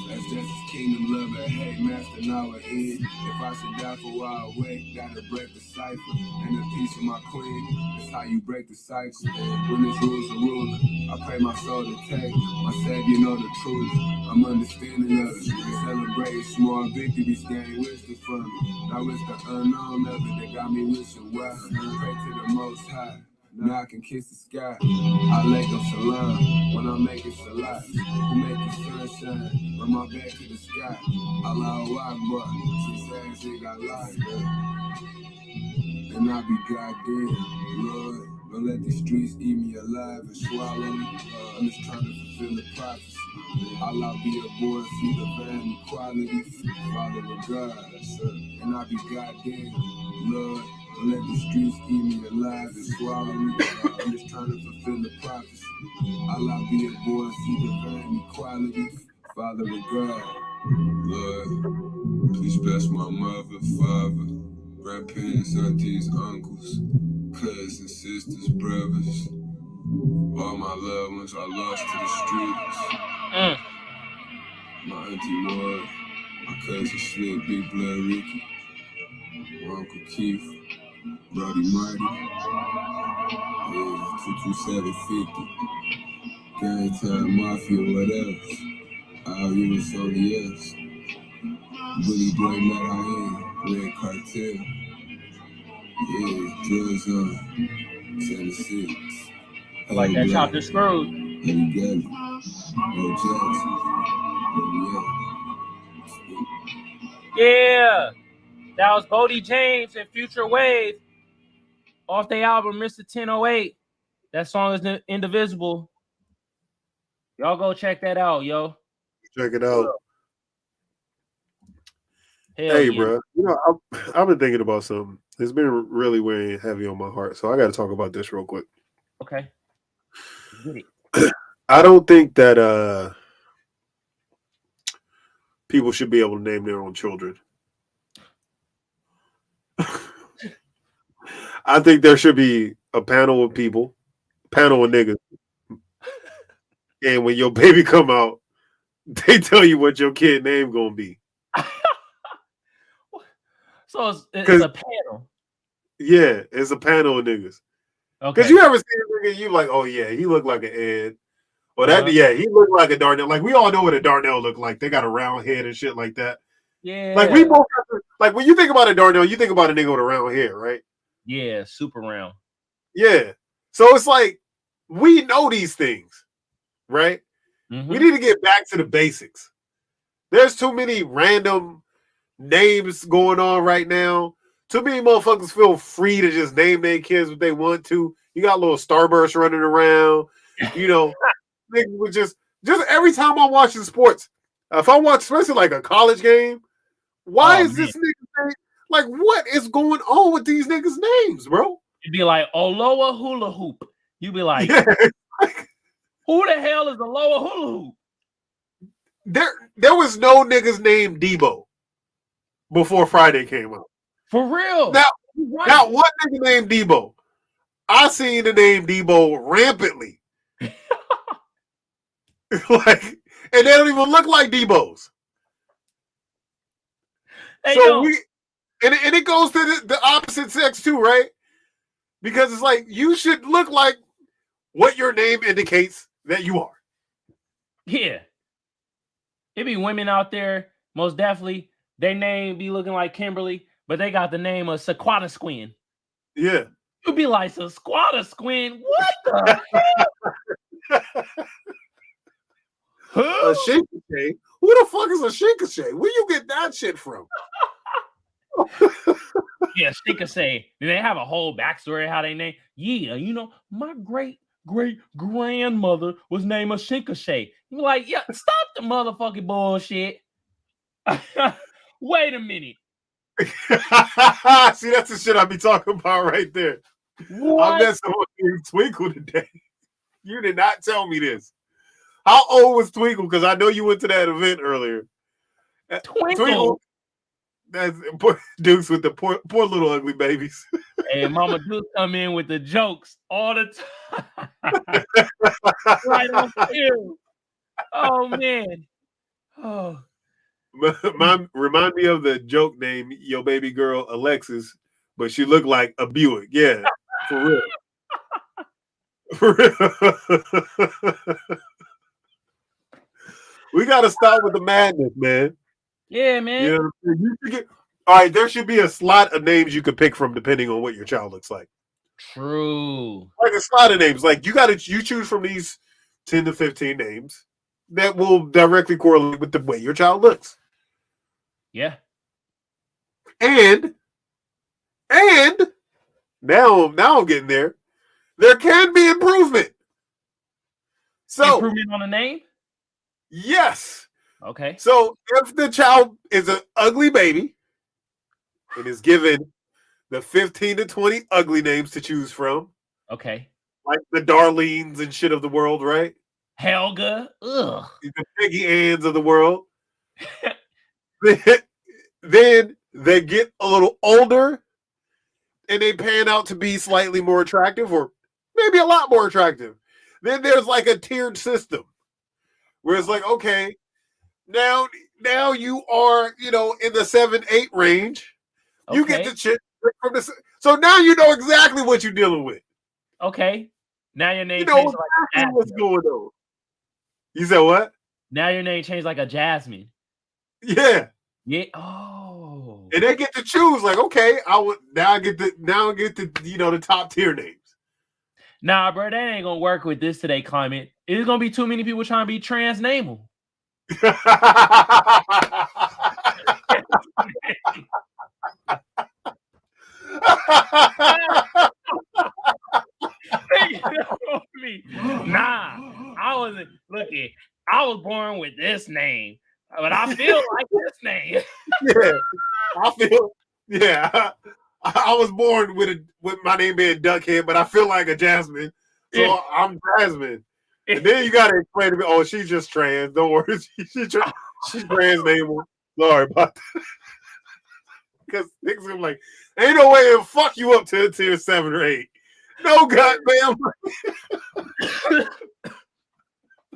That's just his kingdom, love and hate, master now and end. If I should die for while I wake, gotta break the cipher. And the peace of my queen, that's how you break the cycle. When this rule's a ruler, I pray my soul to take. My savior know the truth, I'm understanding of it. Celebrate small victories, gain wisdom from me. Now it's the unknown of it that got me wishing well. Pray to the most high. Now I can kiss the sky. I lay up salam when I'm making salat. Who make the sunshine from my back to the sky. Allahu Akbar, she says she got life. And I be goddamn, Lord. Don't let these streets eat me alive and swallow me. I'm just trying to fulfill the prophecy. Allah be a boy, see divine equality. Father of God, and I be goddamn, Lord. Don't let the streets eat me alive and swallow me. I'm just trying to fulfill the prophecy. Allah be a boy, see divine equality. Father of God, Lord, please bless my mother, father, grandparents, aunties, uncles, cousins, sisters, brothers. All my loved ones are lost to the streets. My auntie Ward, my cousin Slick, Big Blood Ricky, my Uncle Keith, Brody Marty, 22750, Gang Time Mafia, what else? All you and Sony else. Bully Boy Let I In, Red Cartel. Yeah, drugs on, 76. Like that chopped and screwed. Yeah, that was Bodie James and Future Wave off their album Mr. 1008. That song is Indivisible. Y'all go check that out, yo. Check it out. Hell hey, yeah. bro. You know, I've been thinking about something. It's been really weighing heavy on my heart, so I got to talk about this real quick. Okay. Get it. I don't think that people should be able to name their own children. I think there should be a panel of people, panel of niggas, and when your baby come out, they tell you what your kid name gonna be. So it's a panel. Yeah, it's a panel of niggas. Okay. Because you ever see a nigga, you like, oh yeah, he looked like an Ed. Or that, yeah, he looked like a Darnell. Like, we all know what a Darnell looked like. They got a round head and shit like that. Yeah. Like, we both have to, like, when you think about a Darnell, you think about a nigga with a round head, right? Yeah, super round. Yeah. So it's like, we know these things, right? Mm-hmm. We need to get back to the basics. There's too many random names going on right now. Too many motherfuckers feel free to just name their kids what they want to. You got little Starburst running around, you know. Niggas would just every time I'm watching sports, if I watch especially like a college game, why is this nigga like what is going on with these niggas' names, bro? You'd be like Oloa Hula Hoop. You'd be like, who the hell is Oloa Hula Hoop? There was no niggas named Debo before Friday came out. For real. Now one nigga named Debo. I seen the name Debo rampantly. Like, and they don't even look like Debo's. Hey, so and it goes to the opposite sex too, right? Because it's like you should look like what your name indicates that you are. Yeah. It be women out there, most definitely. Their name be looking like Kimberly, but they got the name of Sequata Squin. Yeah. You'd be like, Sequata Squin? What the hell? A Shinkashay? Who the fuck is a Shinkashay? Where you get that shit from? Yeah, Shinkashay. And they have a whole backstory how they name. Yeah, you know, my great grandmother was named a Shinkashay. You're like, yeah, stop the motherfucking bullshit. Wait a minute. See, that's the shit I be talking about right there. What? I met someone named Twinkle today. You did not tell me this. How old was Twinkle? Because I know you went to that event earlier. Twinkle. That's poor Dukes with the poor little ugly babies. Hey, Mama Duke come in with the jokes all the time. Right on cue. Oh man. Oh. Remind me of the joke name, your baby girl Alexis, but she looked like a Buick. Yeah, for real. For real. We got to stop with the madness, man. Yeah, man. You know, all right, there should be a slot of names you could pick from depending on what your child looks like. True. Like a slot of names. Like you choose from these 10 to 15 names that will directly correlate with the way your child looks. Yeah. And now I'm getting there. There can be improvement. So improvement on the name? Yes. Okay. So if the child is an ugly baby and is given the 15 to 20 ugly names to choose from. Okay. Like the Darlenes and shit of the world, right? Helga. Ugh. The Peggy Anns of the world. Then they get a little older and they pan out to be slightly more attractive or maybe a lot more attractive. Then there's like a tiered system where it's like, okay, now you are, in the 7-8 range. Okay. You get the shit from the. So now you know exactly what you're dealing with. Okay. Now your name changed like what's going on. You said what? Now your name changed like a Jasmine. Yeah. Yeah. Oh. And they get to choose. Like, okay, now I get the the top tier names. Nah, bro, that ain't gonna work with this today climate. It's gonna be too many people trying to be Transnamel. Nah, I wasn't. I was born with this name, but I feel like this name. I was born with my name being Duckhead, but I feel like a Jasmine, so I'm Jasmine. And then you gotta explain to me, oh, she's just trans. Don't worry, she's trans name. Sorry about that. Because niggas are like, ain't no way it'll fuck you up to tier 7 or 8. No goddamn.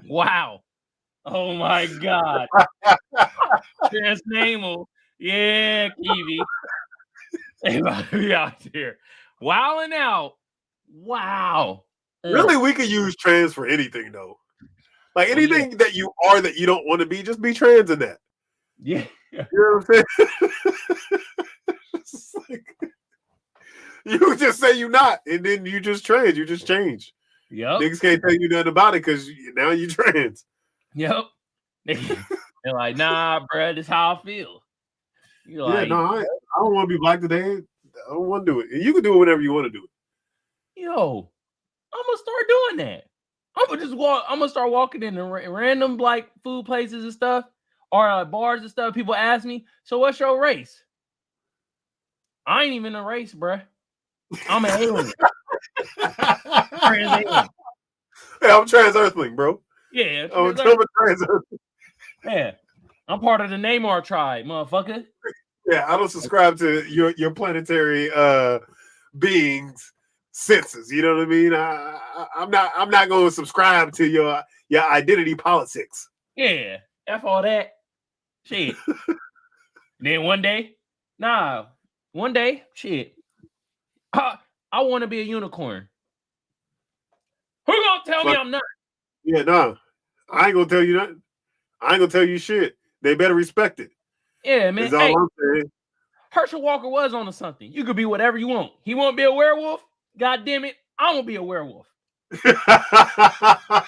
Wow. Oh my God. Transnamel. Yeah, Kiwi. Everybody out there. Wowing out. Wow. Really, we could use trans for anything, though. Like anything that you are that you don't want to be, just be trans in that. Yeah. You know what I'm saying? Like, you just say you're not, and then you just trans. You just change. Yep. Niggas can't tell you nothing about it because now you trans. Yep. They're like, nah, bro, this is how I feel. You're like, I don't want to be black today. I don't want to do it. And you can do it whenever you want to do it. Yo, I'm gonna start doing that. I'm gonna start walking in random like food places and stuff, or bars and stuff. People ask me, so what's your race? I ain't even a race, bruh. I'm an alien. Trans alien. Hey, I'm trans earthling, bro. Yeah, I'm a trans earthling. Yeah, I'm part of the Neymar tribe, motherfucker. Yeah, I don't subscribe to your planetary beings senses. You know what I mean? I'm not going to subscribe to your identity politics. Yeah, F all that shit. Then one day, shit. I want to be a unicorn. Who gonna tell me I'm not? Yeah, no. I ain't gonna tell you nothing. I ain't gonna tell you shit. They better respect it. Yeah, man. That's all I'm saying. Hershel Walker was onto something. You could be whatever you want. He won't be a werewolf. God damn it, I'm gonna be a werewolf. I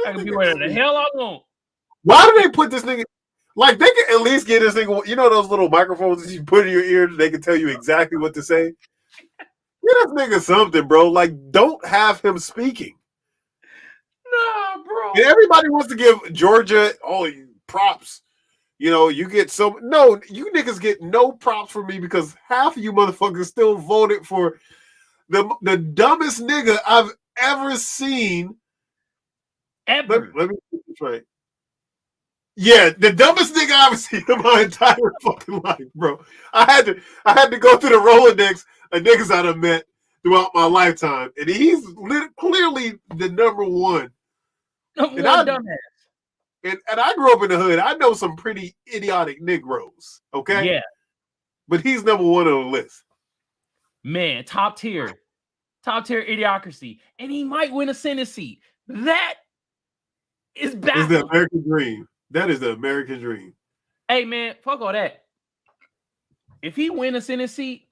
can be whatever the hell I want. Why do they put this nigga? Like, they can at least get this nigga. You know those little microphones that you put in your ear, they can tell you exactly what to say. Get this nigga something, bro. Like, don't have him speaking. Nah, bro. And everybody wants to give Georgia props. You know, you get no, you niggas get no props from me because half of you motherfuckers still voted for the dumbest nigga I've ever seen. Ever. Let me get this right. Yeah, the dumbest nigga I've ever seen in my entire fucking life, bro. I had to go through the Rolodex of niggas I've met throughout my lifetime, and he's clearly the number one. Dumbass. And I grew up in the hood. I know some pretty idiotic Negroes, okay? Yeah. But he's number one on the list. Man, top tier idiocracy. And he might win a Senate seat. That is baffling. It's the American dream. That is the American dream. Hey, man, fuck all that. If he win a Senate seat,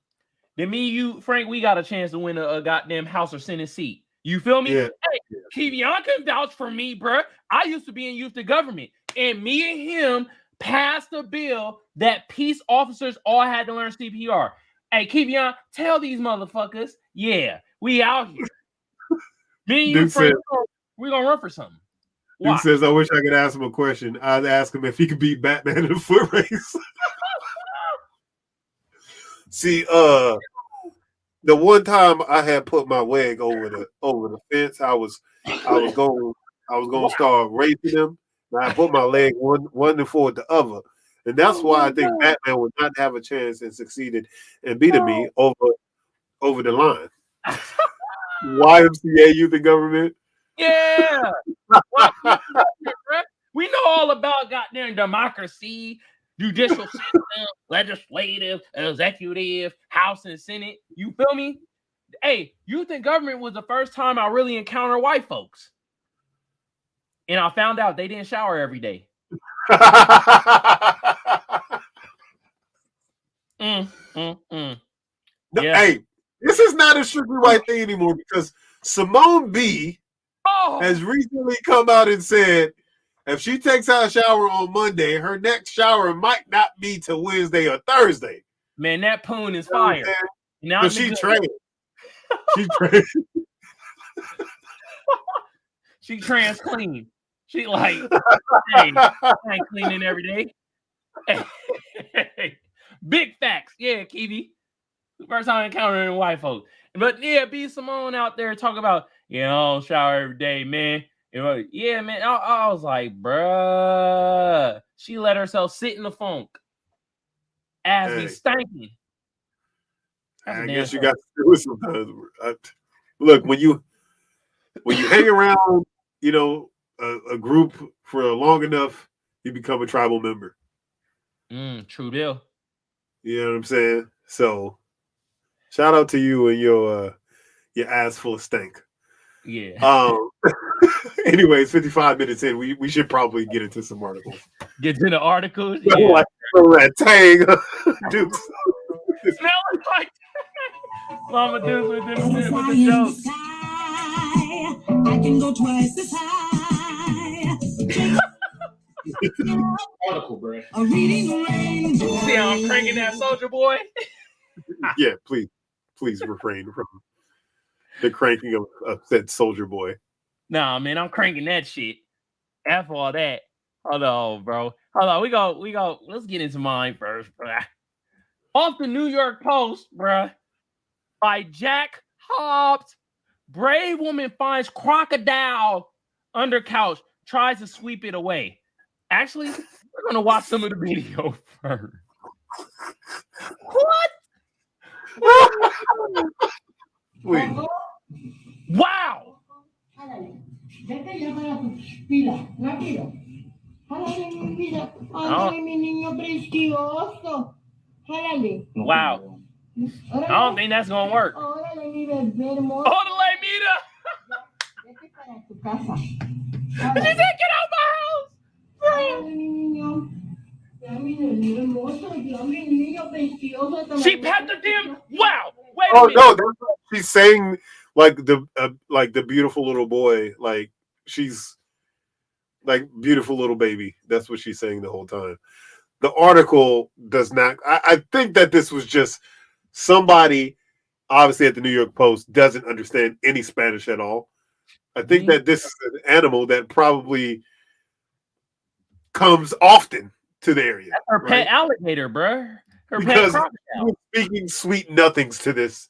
then me, you, Frank, we got a chance to win a goddamn House or Senate seat. You feel me? Yeah. Hey, Kevion can vouch for me, bro. I used to be in youth to government, and me and him passed a bill that peace officers all had to learn CPR. Hey, Kevion, tell these motherfuckers, yeah, we out here. Me and you, Frank, we're gonna run for something. Dude says, I wish I could ask him a question. I'd ask him if he could beat Batman in a foot race. See, the one time I had put my leg over the fence, I was going to start racing him. And I put my leg one forward the other, and that's why I think Batman would not have a chance and succeeded in beating me over the line. YMCA Youth and Government. Yeah. We know all about goddamn democracy, judicial system, legislative, executive, House and Senate. You feel me? Hey, youth and government was the first time I really encountered white folks. And I found out they didn't shower every day. No, hey, this is not a strictly white thing anymore because Simone B has recently come out and said if she takes out a shower on Monday, her next shower might not be till Wednesday or Thursday. Man, that poon is fire. So she trained. She trained. She trans clean. She like, hey, I ain't cleaning every day. Hey, big facts. Yeah, Kiwi. First time encountering white folks. But yeah, B Simone out there talking about, I don't shower every day, man. Yeah, man. I was like, bruh. She let herself sit in the funk. Ass be stinking. I guess you got to do it sometimes. Look, when you hang around, a group for long enough, you become a tribal member. True deal. You know what I'm saying? So, shout out to you and your ass full of stank. Yeah. Anyways, 55 minutes in, we should probably get into some articles. Get to the articles? Yeah. Like that tang. Dude. Smell like Mama Deuce with the jokes. I can go twice as high. Article, bro. See how I'm cranking that Soldier Boy? Yeah, please refrain from the cranking of said Soldier Boy. Nah, man, I'm cranking that shit. After all that. Hold on, bro. Hold on, we go. Let's get into mine first, bro. Off the New York Post, bro. By Jack Hobbs. Brave woman finds crocodile under couch, tries to sweep it away. Actually, we're going to watch some of the video first. What? Wait. Wow. Wow. I don't think that's going to work. She said, get out my house. She patted him. Wow. Wait a minute. No, she's saying like the beautiful little boy, like she's like beautiful little baby. That's what she's saying the whole time. The article does not. I think that this was just somebody, obviously at the New York Post, doesn't understand any Spanish at all. I think that this is an animal that probably comes often to the area. That's her pet alligator, bro. Because pet crocodile. Speaking sweet nothings to this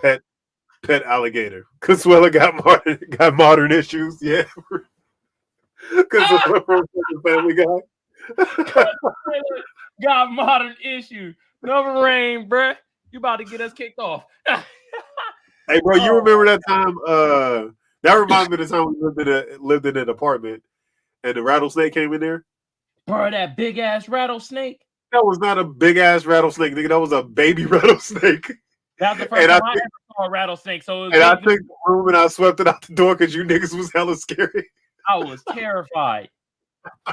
pet alligator. Consuela got modern issues, yeah. Because of Family Guy. Got modern issues. Never rain, bro. You about to get us kicked off. Hey, bro, you remember that time? That reminds me of the time we lived in an apartment and the rattlesnake came in there. Bro, that big ass rattlesnake. That was not a big ass rattlesnake, nigga. That was a baby rattlesnake. That's the first time I ever saw a rattlesnake. So I took the room and I swept it out the door because you niggas was hella scary. I was terrified.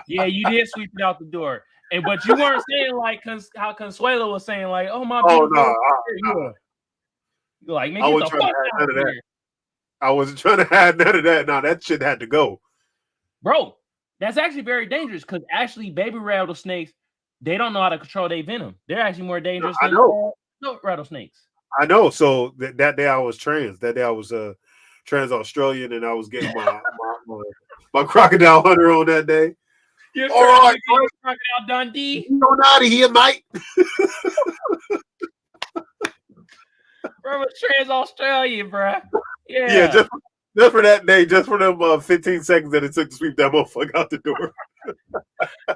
Yeah, you did sweep it out the door. But you weren't saying like how Consuelo was saying, like, oh my God. Oh no. You're like, man, get the fuck out of here. I wasn't trying to hide none of that. No, that shit had to go. Bro, that's actually very dangerous because actually baby rattlesnakes, they don't know how to control their venom. They're actually more dangerous than rattlesnakes. I know. So that day I was trans. That day I was trans Australian and I was getting my crocodile hunter on that day. You're all right, Crocodile Dundee. You don't out of here, mate. Bro, trans Australian, bro. Yeah, just for that day, just for them 15 seconds that it took to sweep that motherfucker out the door. Yeah, bro.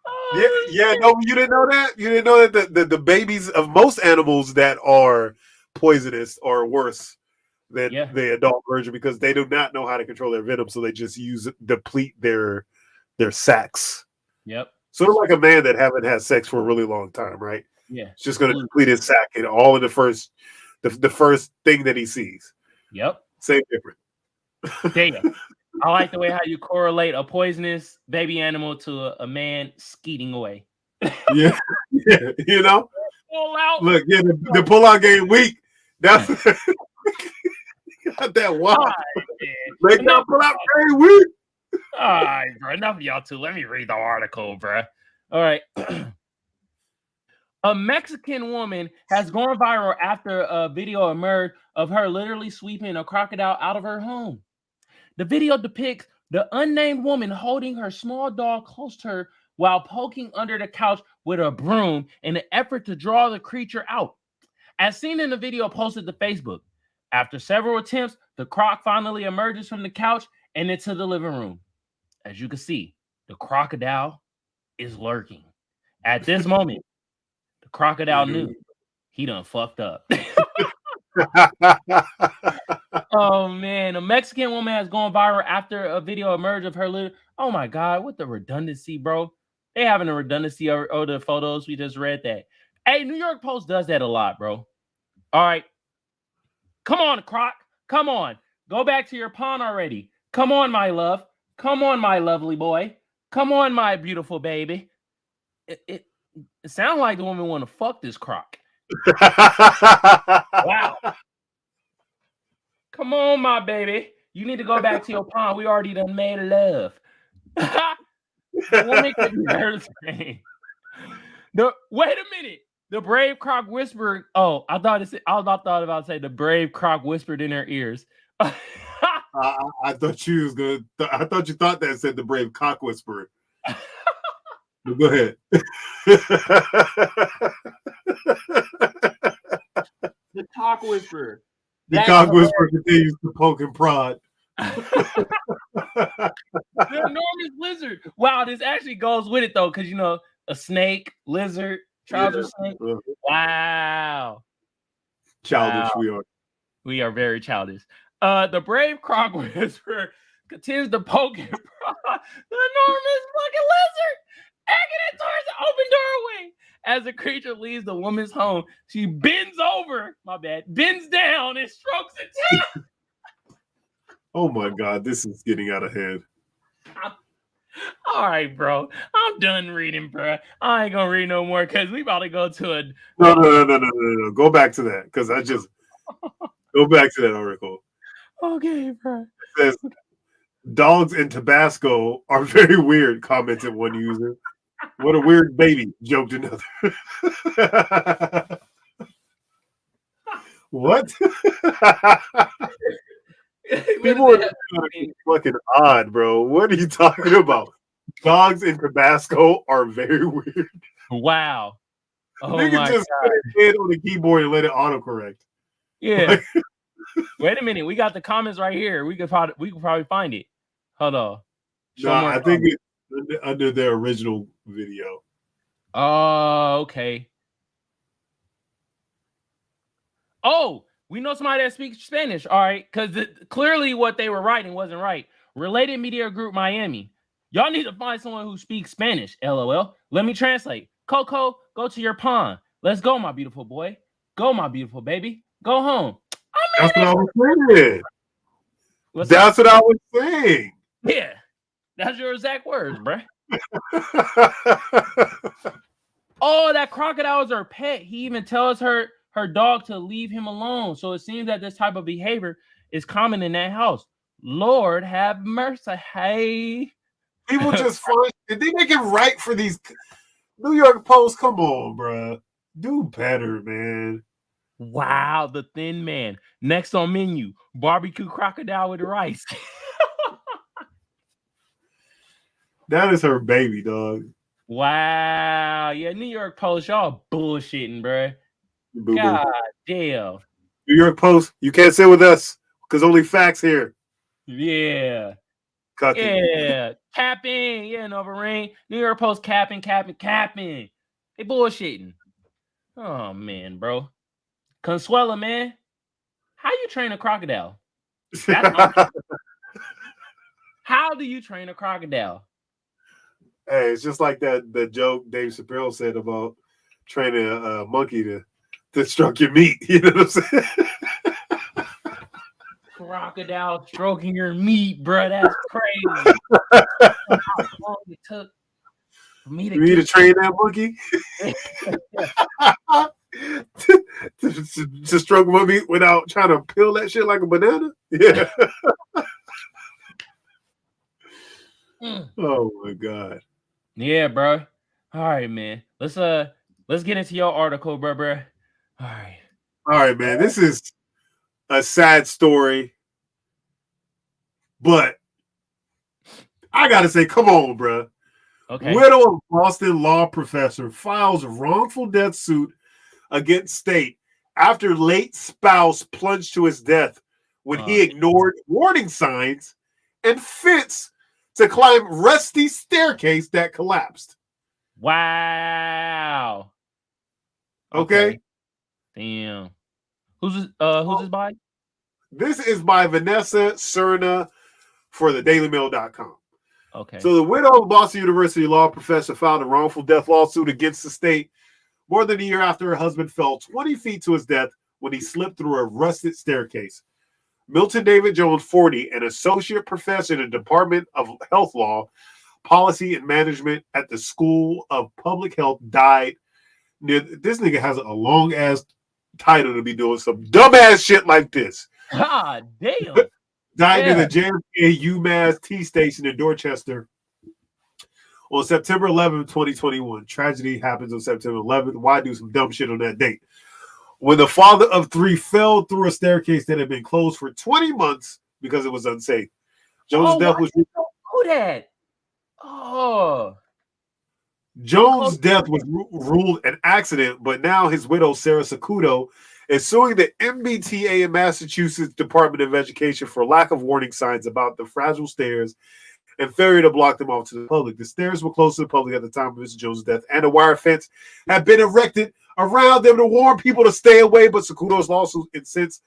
Oh, yeah. No, you didn't know that. You didn't know that the babies of most animals that are poisonous are worse than the adult version because they do not know how to control their venom, so they just deplete their sacs. Yep. Sort of like a man that haven't had sex for a really long time, right? Yeah. It's just going to deplete his sac and all in the first thing that he sees. Yep. Same difference. Damn. I like the way how you correlate a poisonous baby animal to a man skeeting away. Yeah, you know. Pull out. Look, the pull-out game weak. That's Got that wild. Right, Make that pull out very weird. All right, bro. Enough of y'all two. Let me read the article, bro. All right. A Mexican woman has gone viral after a video emerged of her literally sweeping a crocodile out of her home. The video depicts the unnamed woman holding her small dog close to her while poking under the couch with a broom in an effort to draw the creature out. As seen in the video posted to Facebook, after several attempts, the croc finally emerges from the couch and into the living room. As you can see, the crocodile is lurking. At this moment, the crocodile knew he done fucked up. Oh man, a Mexican woman has gone viral after a video emerged of her little. Oh my god, what the redundancy, bro? They having a redundancy of the photos. We just read that. Hey, New York Post does that a lot, bro. All right. Come on, Croc. Come on. Go back to your pond already. Come on, my love. Come on, my lovely boy. Come on, my beautiful baby. It sounds like the woman want to fuck this croc. Wow. Come on, my baby. You need to go back to your pond. We already done made love. The woman could be heard saying. Wait a minute. The brave croc whispered. Oh, I thought about to say the brave croc whispered in her ears. I thought you was good. I thought you thought that said the brave cock whisperer. Go ahead. The cock whisperer. The cock whisperer continues to poke and prod. The enormous lizard. Wow, this actually goes with it though, because you know a snake, lizard, trouser snake. Wow. Childish we are. We are very childish. The brave croc whisperer continues to poke and prod the enormous fucking lizard, egging it towards the open doorway. As the creature leaves the woman's home, she bends down and strokes its tail. Oh my God, this is getting out of hand. All right, bro. I'm done reading, bro. I ain't gonna read no more because we about to go to a. No. Go back to that because I just go back to that article. Okay, bro. It says dogs in Tabasco are very weird, commented one user. What a weird baby, joked another. What? People are fucking odd, bro. What are you talking about? Dogs in Tabasco are very weird. Wow. Oh Nigga my just God. put his hand on the keyboard and let it autocorrect. Yeah. Wait a minute. We got the comments right here. We could probably find it. Hold on. I think it's under their original video. Oh, okay. Oh, we know somebody that speaks Spanish. All right. Because clearly what they were writing wasn't right. Related Media Group Miami. Y'all need to find someone who speaks Spanish. LOL. Let me translate. Coco, go to your pond. Let's go, my beautiful boy. Go, my beautiful baby. Go home. That's what I was saying. That's what I was saying. Yeah. That's your exact words, bro. Oh, that crocodile is her pet. He even tells her dog to leave him alone. So it seems that this type of behavior is common in that house. Lord have mercy. Hey. People just find. Did they make it right for these New York Post? Come on, bro. Do better, man. Wow, the thin man. Next on menu, barbecue crocodile with rice. That is her baby, dog. Wow. Yeah, New York Post, y'all bullshitting, bro. Boo-boo. God damn. New York Post, you can't sit with us because only facts here. Yeah. Cucky. Yeah. Capping. Yeah, Nova Ring. New York Post capping. They bullshitting. Oh, man, bro. Consuela, man. How you train a crocodile? How do you train a crocodile? Hey, it's just like the joke Dave Chappelle said about training a monkey to stroke your meat. You know what I'm saying? Crocodile stroking your meat, bro. That's crazy. How long it took for me to train that monkey? to struggle with me without trying to peel that shit like a banana. Yeah. Oh my god. Yeah, bro. All right, man. Let's get into your article, bro. All right, man. This is a sad story, but I gotta say, come on, bro. Okay. Widow of Boston law professor files wrongful death suit against state after late spouse plunged to his death when he ignored warning signs and fence to climb rusty staircase that collapsed. Wow. Okay. Damn. Who's this by? This is by Vanessa Cerna for the DailyMail.com. Okay. So the widow of Boston University law professor filed a wrongful death lawsuit against the state more than a year after her husband fell 20 feet to his death when he slipped through a rusted staircase. Milton David Jones, 40, an associate professor in the Department of Health Law, Policy and Management at the School of Public Health, died. This nigga has a long-ass title to be doing some dumbass shit like this. God damn. Died in the JFK UMass T station in Dorchester on September 11th, 2021. Tragedy happens on September 11th. Why do some dumb shit on that date? When the father of three fell through a staircase that had been closed for 20 months because it was unsafe. Jones' death was Jones' death was ruled an accident, but now his widow, Sarah Sacudo, is suing the MBTA in Massachusetts Department of Education for lack of warning signs about the fragile stairs and failure to block them off to the public. The stairs were closed to the public at the time of Mr. Jones' death, and a wire fence had been erected around them to warn people to stay away, but Sacudo's lawsuit insists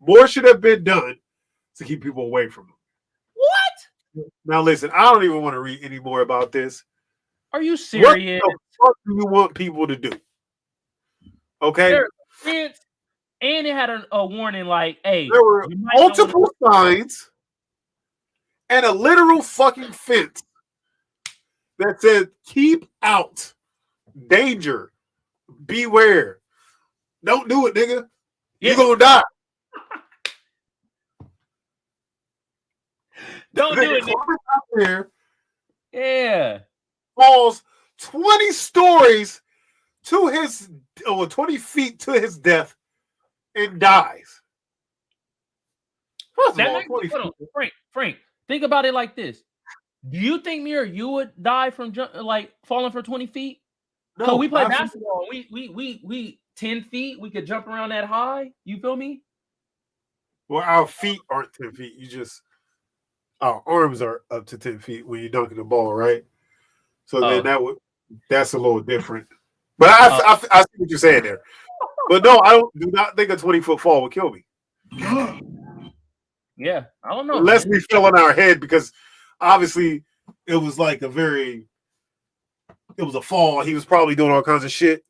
more should have been done to keep people away from them. What? Now listen, I don't even want to read any more about this. Are you serious? What the fuck do you want people to do? Okay? Fence, and it had a warning like, hey. There were multiple signs and a literal fucking fence that said, keep out, danger, beware. Don't do it, nigga. You're going to die. Don't do it, nigga. Out there, yeah. Falls 20 stories to his, 20 feet to his death and dies. First of all, Frank, think about it like this. Do you think me or you would die from falling for 20 feet? No, we play basketball. We 10 feet. We could jump around that high. You feel me? Well, our feet aren't 10 feet. Our arms are up to 10 feet when you're dunking the ball, right? So then that's a little different. But I see what you're saying there. But no, do not think a 20-foot fall would kill me. Yeah, I don't know. Unless we fell on our head, because obviously it was like it was a fall. He was probably doing all kinds of shit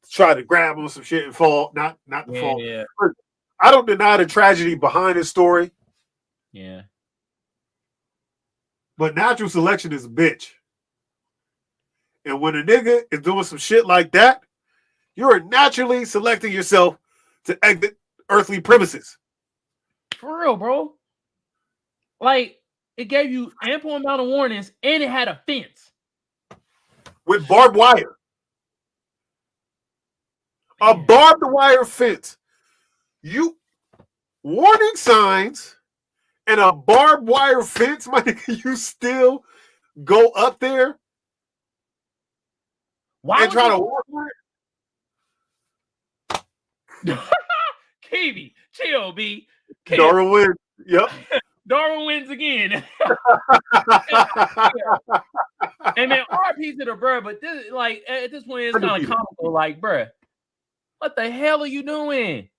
to try to grab on some shit and fall. Not the fall. Yeah. I don't deny the tragedy behind his story. Yeah. But natural selection is a bitch. And when a nigga is doing some shit like that, you're naturally selecting yourself to exit earthly premises. For real, bro. Like, it gave you ample amount of warnings, and it had a fence. With barbed wire. A barbed wire fence. Warning signs and a barbed wire fence, my nigga, you still go up there and try to walk it? KB, chill, B. Darwin wins. Yep. Darwin wins again. And man, RP to the bruh, but this, like, at this point, it's kind of comical. Like, bruh, what the hell are you doing?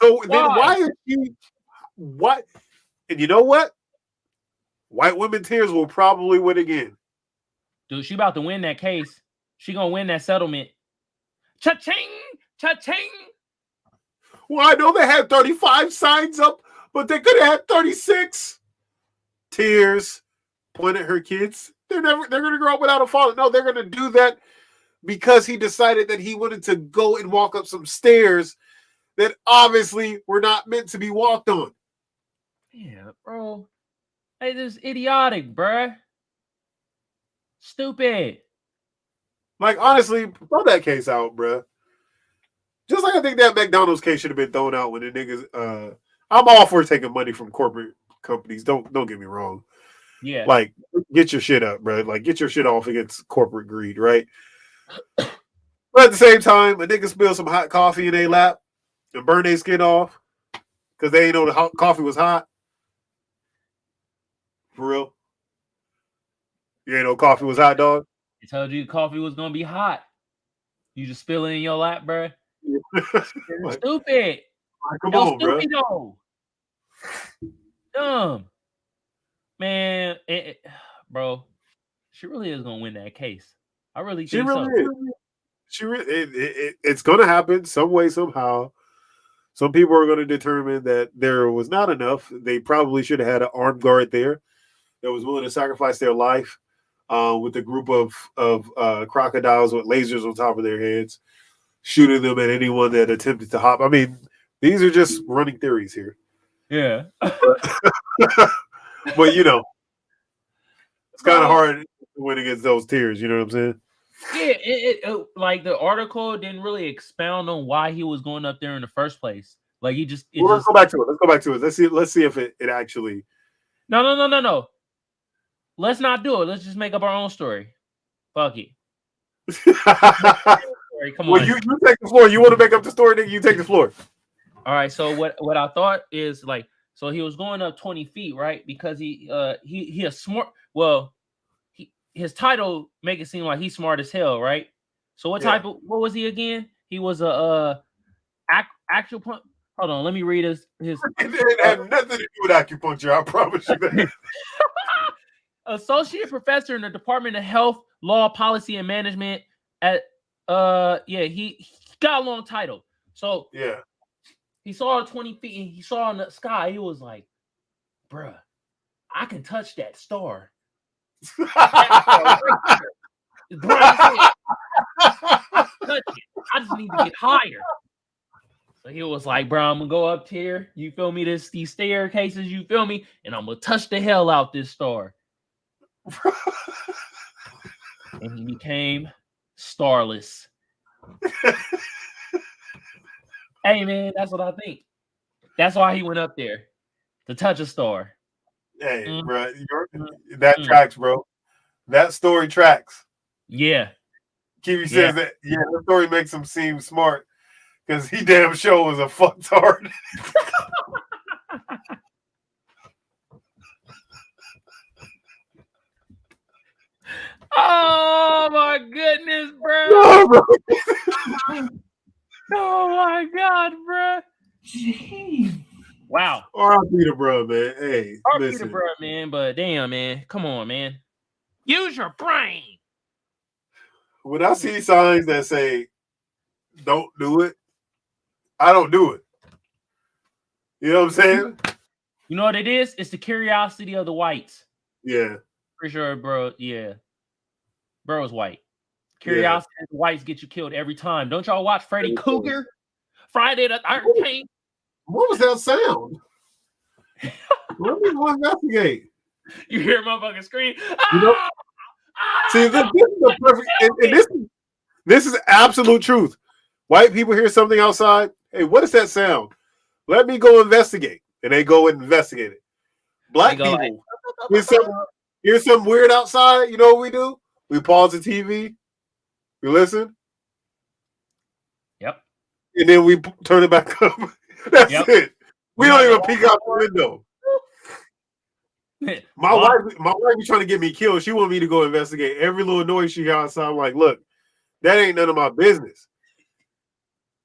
So then why is she? What? And you know what? White women tears will probably win again. Dude, she about to win that case. She gonna win that settlement. Cha-ching! Cha-ching! Well, I know they had 35 signs up, but they could have had 36. Tears, point at her kids. They're gonna grow up without a father. No, they're gonna do that because he decided that he wanted to go and walk up some stairs that obviously were not meant to be walked on. Yeah, bro. Hey, this is idiotic, bruh. Stupid. Like, honestly, throw that case out, bruh. Just like I think that McDonald's case should have been thrown out when the niggas. I'm all for taking money from corporate companies. Don't get me wrong. Yeah. Like, get your shit up, bro. Like, get your shit off against corporate greed, right? But at the same time, a nigga spill some hot coffee in their lap and burn their skin off because they ain't know the hot coffee was hot. For real? You ain't know coffee was hot, dog? I told you coffee was gonna be hot. You just spill it in your lap, bruh. Like, stupid. Come on, bro. Though. Dumb. Man, bro, she really is gonna win that case. I really think so. It's gonna happen some way, somehow. Some people are going to determine that there was not enough. They probably should have had an armed guard there that was willing to sacrifice their life with a group of crocodiles with lasers on top of their heads, shooting them at anyone that attempted to hop. I mean, these are just running theories here. Yeah. But, you know, it's kind of hard to win against those tears. You know what I'm saying? Yeah, it like the article didn't really expound on why he was going up there in the first place. Like he just. Let's go back to it. Let's see if it actually. No. Let's not do it. Let's just make up our own story. Fuck it. Come on. You take the floor. You want to make up the story, nigga? You take the floor. All right. So what I thought is like, so he was going up 20 feet, right? Because he a smart. Well, his title make it seem like he's smart as hell, right? So what what was he again? He was a actual punch. Hold on, let me read his. It had nothing to do with acupuncture. I promise you that. Associate professor in the Department of Health, Law, Policy, and Management at he got a long title. So yeah, he saw 20 feet and he saw in the sky. He was like, "Bruh, I can touch that star." I just need to get higher. So he was like, bro, I'm gonna go up here. You feel me? These staircases, you feel me? And I'm gonna touch the hell out this star. And he became starless. Hey man, that's what I think. That's why he went up there to touch a star. Hey, bro, that tracks, bro. That story tracks. Yeah. Kiwi says that. Yeah, the story makes him seem smart because he damn sure was a fucktard. Oh my goodness, bro! No, bro. Oh my god, bro! Jeez. Wow. R.I.P. to bro, man. Hey, R.I.P. to bro, man. But damn, man, come on, man. Use your brain. When I see signs that say "Don't do it," I don't do it. You know what I'm saying? You know what it is? It's the curiosity of the whites. Yeah. For sure, bro. Yeah. Bro's white. Curiosity of the whites get you killed every time. Don't y'all watch Freddy Krueger? Friday the 13th. What was that sound? Let me go investigate. You hear motherfucking scream. You know, see, this is the perfect, and this is absolute truth. White people hear something outside. Hey, what is that sound? Let me go investigate. And they go and investigate it. Black people hear some weird outside. You know what we do? We pause the TV. We listen. Yep. And then we turn it back up. That's it. We don't even peek out the window. My wife is trying to get me killed. She want me to go investigate every little noise she hears outside. I'm like, look, that ain't none of my business.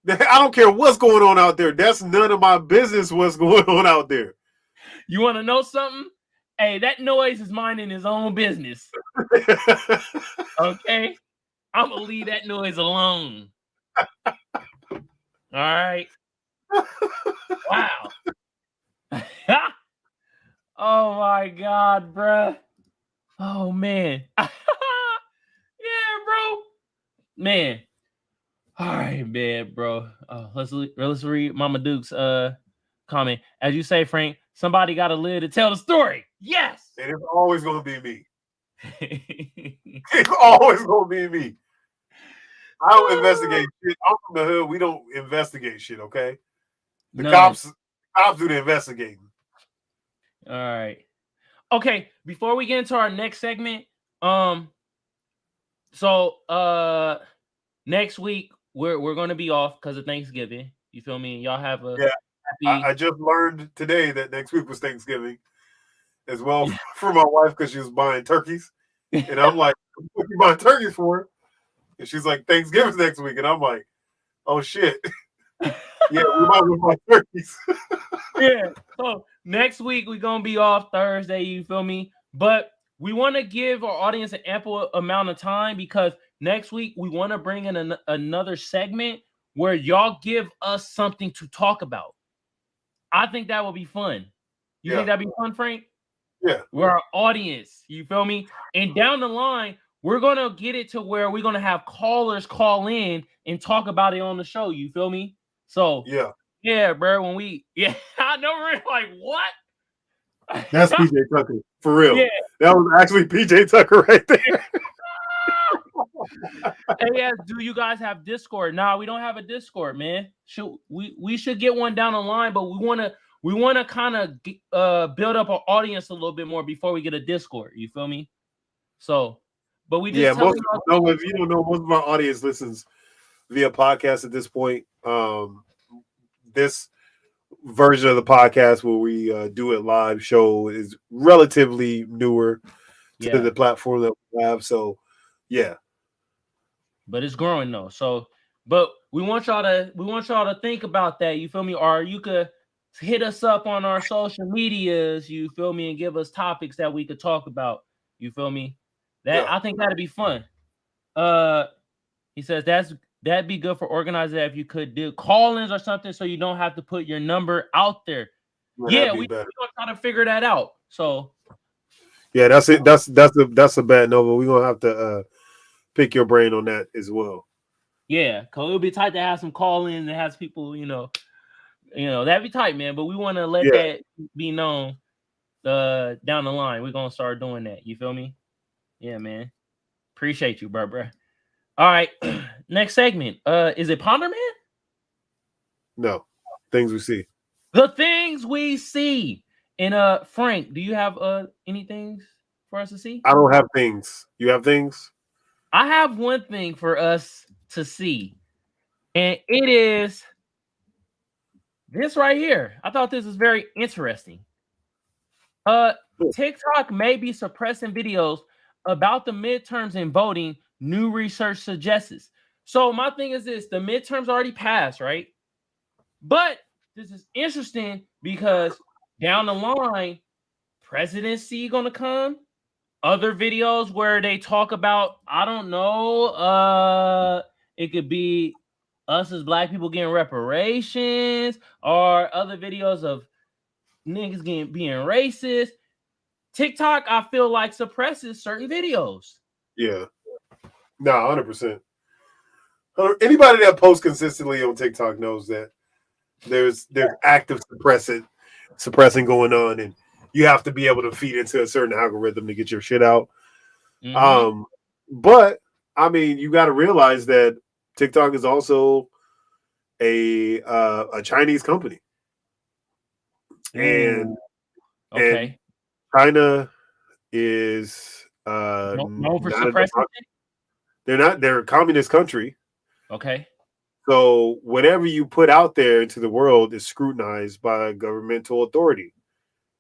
I don't care what's going on out there. That's none of my business what's going on out there. You want to know something? Hey, that noise is minding his own business. Okay? I'm going to leave that noise alone. All right? Wow. Oh, my God, bruh. Oh, man. Yeah, bro. man. All right, man, bro. Let's read Mama Duke's comment. As you say, Frank, somebody got to live to tell the story. Yes. And it's always gonna be me. It's always gonna be me. I don't investigate shit. I'm from the hood. We don't investigate shit, okay? The cops do the investigating. All right. Okay, before we get into our next segment, so next week we're gonna be off because of Thanksgiving. You feel me? Y'all have a happy... I just learned today that next week was Thanksgiving as well for my wife because she was buying turkeys. And I'm like, what are you buying turkeys for? And she's like, Thanksgiving's next week. And I'm like, oh shit. Yeah, we might buy turkeys. Yeah. So next week we're gonna be off Thursday, you feel me? But we want to give our audience an ample amount of time because next week we want to bring in another segment where y'all give us something to talk about. I think that will be fun. You think that'd be fun, Frank? Yeah. We're our audience, you feel me? And down the line, we're gonna get it to where we're gonna have callers call in and talk about it on the show. You feel me? So yeah, bro. When we I know we're like, what? That's PJ Tucker for real. Yeah, that was actually PJ Tucker right there. Hey, do you guys have Discord? Nah, we don't have a Discord, man. We should get one down the line, but we want to kind of build up our audience a little bit more before we get a Discord. You feel me? So, but we just if you don't know, most of our audience listens via podcast at this point. This version of the podcast where we do it live show is relatively newer to the platform that we have. So, yeah. But it's growing though. So, but we want y'all to think about that. You feel me? Or you could hit us up on our social medias. You feel me? And give us topics that we could talk about. You feel me? I think that'd be fun. He says that'd be good for organizers if you could do call-ins or something, so you don't have to put your number out there. We're gonna try to figure that out. So, yeah, that's it. That's a bad no, but we're gonna have to pick your brain on that as well. Yeah, cause it'll be tight to have some call-ins and have people, you know, that'd be tight, man. But we want to let that be known down the line. We're gonna start doing that. You feel me? Yeah, man. Appreciate you, bro. All right, next segment. Is it Ponder Man? No, things we see. The things we see. And Frank, do you have any things for us to see? I don't have things. You have things? I have one thing for us to see, and it is this right here. I thought this was very interesting. TikTok may be suppressing videos about the midterms and voting. New research suggests. So my thing is this: the midterms already passed, right? But this is interesting because down the line, presidency gonna come. Other videos where they talk about, I don't know, it could be us as black people getting reparations, or other videos of niggas being racist. TikTok, I feel like, suppresses certain videos. Yeah. No, 100%. Anybody that posts consistently on TikTok knows that there's active suppressing going on, and you have to be able to feed into a certain algorithm to get your shit out. Mm-hmm. But I mean, you got to realize that TikTok is also a Chinese company, and China is known for suppressing. They're a communist country. Okay. So whatever you put out there into the world is scrutinized by governmental authority,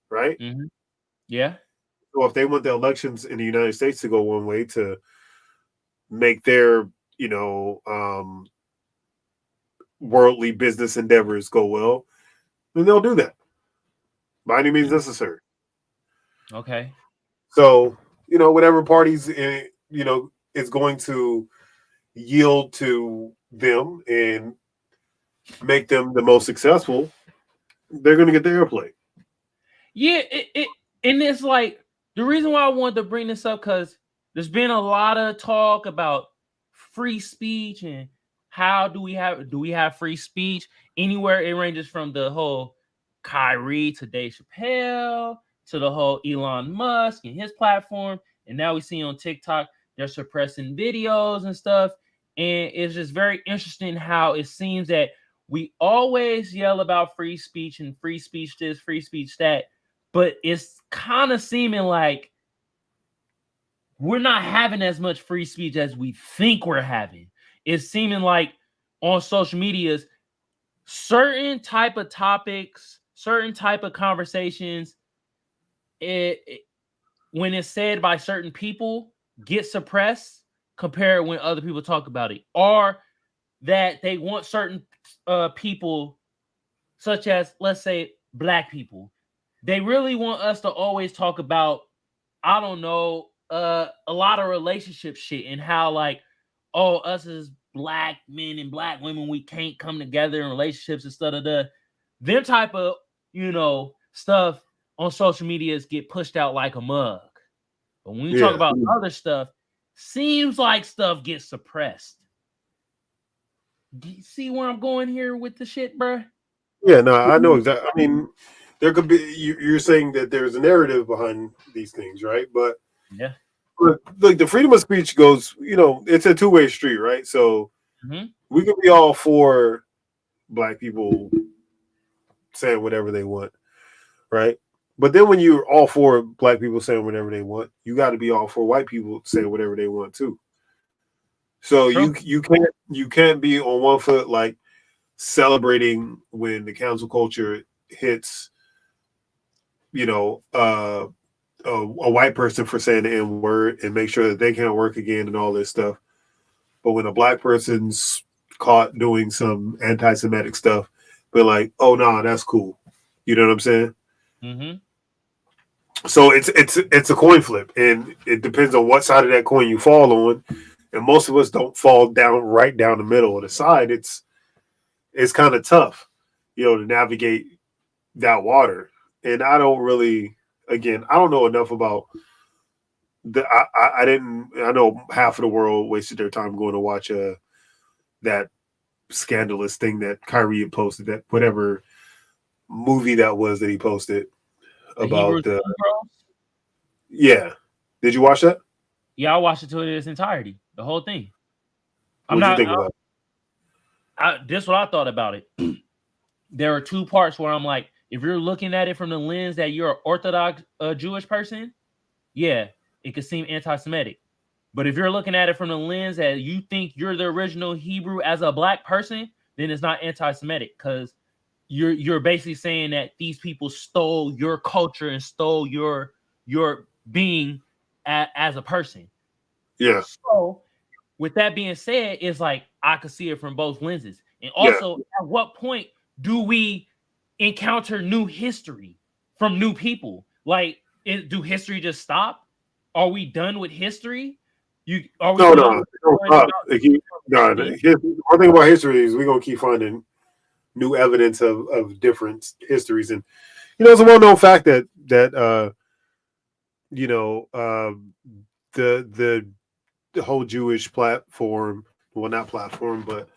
right? Mm-hmm. Yeah. So if they want the elections in the United States to go one way to make their, worldly business endeavors go well, then they'll do that by any means necessary. Okay. So, whatever parties, is going to yield to them and make them the most successful, they're going to get the airplay. Yeah, and it's like the reason why I wanted to bring this up, because there's been a lot of talk about free speech and how do we have free speech anywhere. It ranges from the whole Kyrie to Dave Chappelle to the whole Elon Musk and his platform, and now we see on TikTok they're suppressing videos and stuff. And it's just very interesting how it seems that we always yell about free speech and free speech this, free speech that, but it's kind of seeming like we're not having as much free speech as we think we're having. It's seeming like on social medias, certain type of topics, certain type of conversations, when it's said by certain people, get suppressed compared when other people talk about it, or that they want certain people, such as, let's say, Black people. They really want us to always talk about, I don't know, a lot of relationship shit and how, like, oh, us as Black men and Black women, we can't come together in relationships and stuff. Them type of, stuff on social medias get pushed out like a mug. But when we talk about other stuff, seems like stuff gets suppressed. Do you see where I'm going here with the shit, bro? Yeah, no, I know exactly. I mean, there could be, you're saying that there's a narrative behind these things, right? But yeah, like the freedom of speech goes, it's a two-way street, right? So we could be all for Black people saying whatever they want, right? But then when you're all for Black people saying whatever they want, you got to be all for white people saying whatever they want too. So you can't be on one foot like celebrating when the cancel culture hits, a white person for saying the N-word and make sure that they can't work again and all this stuff. But when a Black person's caught doing some anti-Semitic stuff, be like, oh no, that's cool. You know what I'm saying? Mm-hmm. So it's a coin flip, and it depends on what side of that coin you fall on. And most of us don't fall right down the middle of the side. It's kind of tough, to navigate that water. And I don't really, again, I don't know enough about I know half of the world wasted their time going to watch that scandalous thing that Kyrie had posted, that whatever movie that was that he posted about the yeah. Did you watch that? Yeah, I watched it to its entirety, the whole thing. What did you think about it? This is what I thought about it. There are two parts where I'm like, if you're looking at it from the lens that you're an Orthodox Jewish person, yeah, it could seem anti-Semitic. But if you're looking at it from the lens that you think you're the original Hebrew as a Black person, then it's not anti-Semitic, because you're basically saying that these people stole your culture and stole your being as a person. Yeah. So with that being said, it's like I could see it from both lenses. And also, at what point do we encounter new history from new people? Like, do history just stop? Are we done with history? No. One thing about history is we're gonna keep finding new evidence of different histories, and it's a well-known fact that the whole Jewish platform, well, not platform, but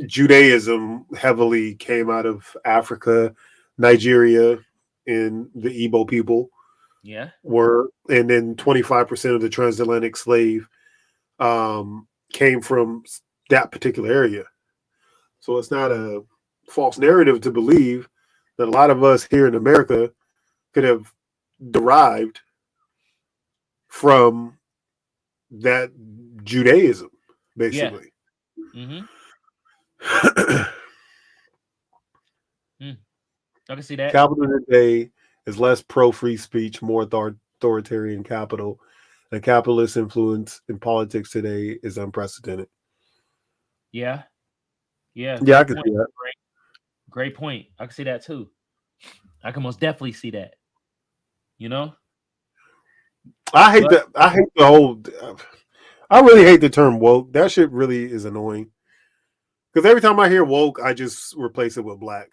Judaism heavily came out of Africa, Nigeria, and the Igbo people. Yeah. And then 25% of the transatlantic slave came from that particular area. So it's not a false narrative to believe that a lot of us here in America could have derived from that Judaism, basically. Yeah. I can see that. Capital today is less pro-free speech, more authoritarian capital. The capitalist influence in politics today is unprecedented. Yeah. Yeah, I can see that. Great point. I can see that too. I can most definitely see that. I hate the whole. I really hate the term woke. That shit really is annoying. Because every time I hear woke, I just replace it with Black.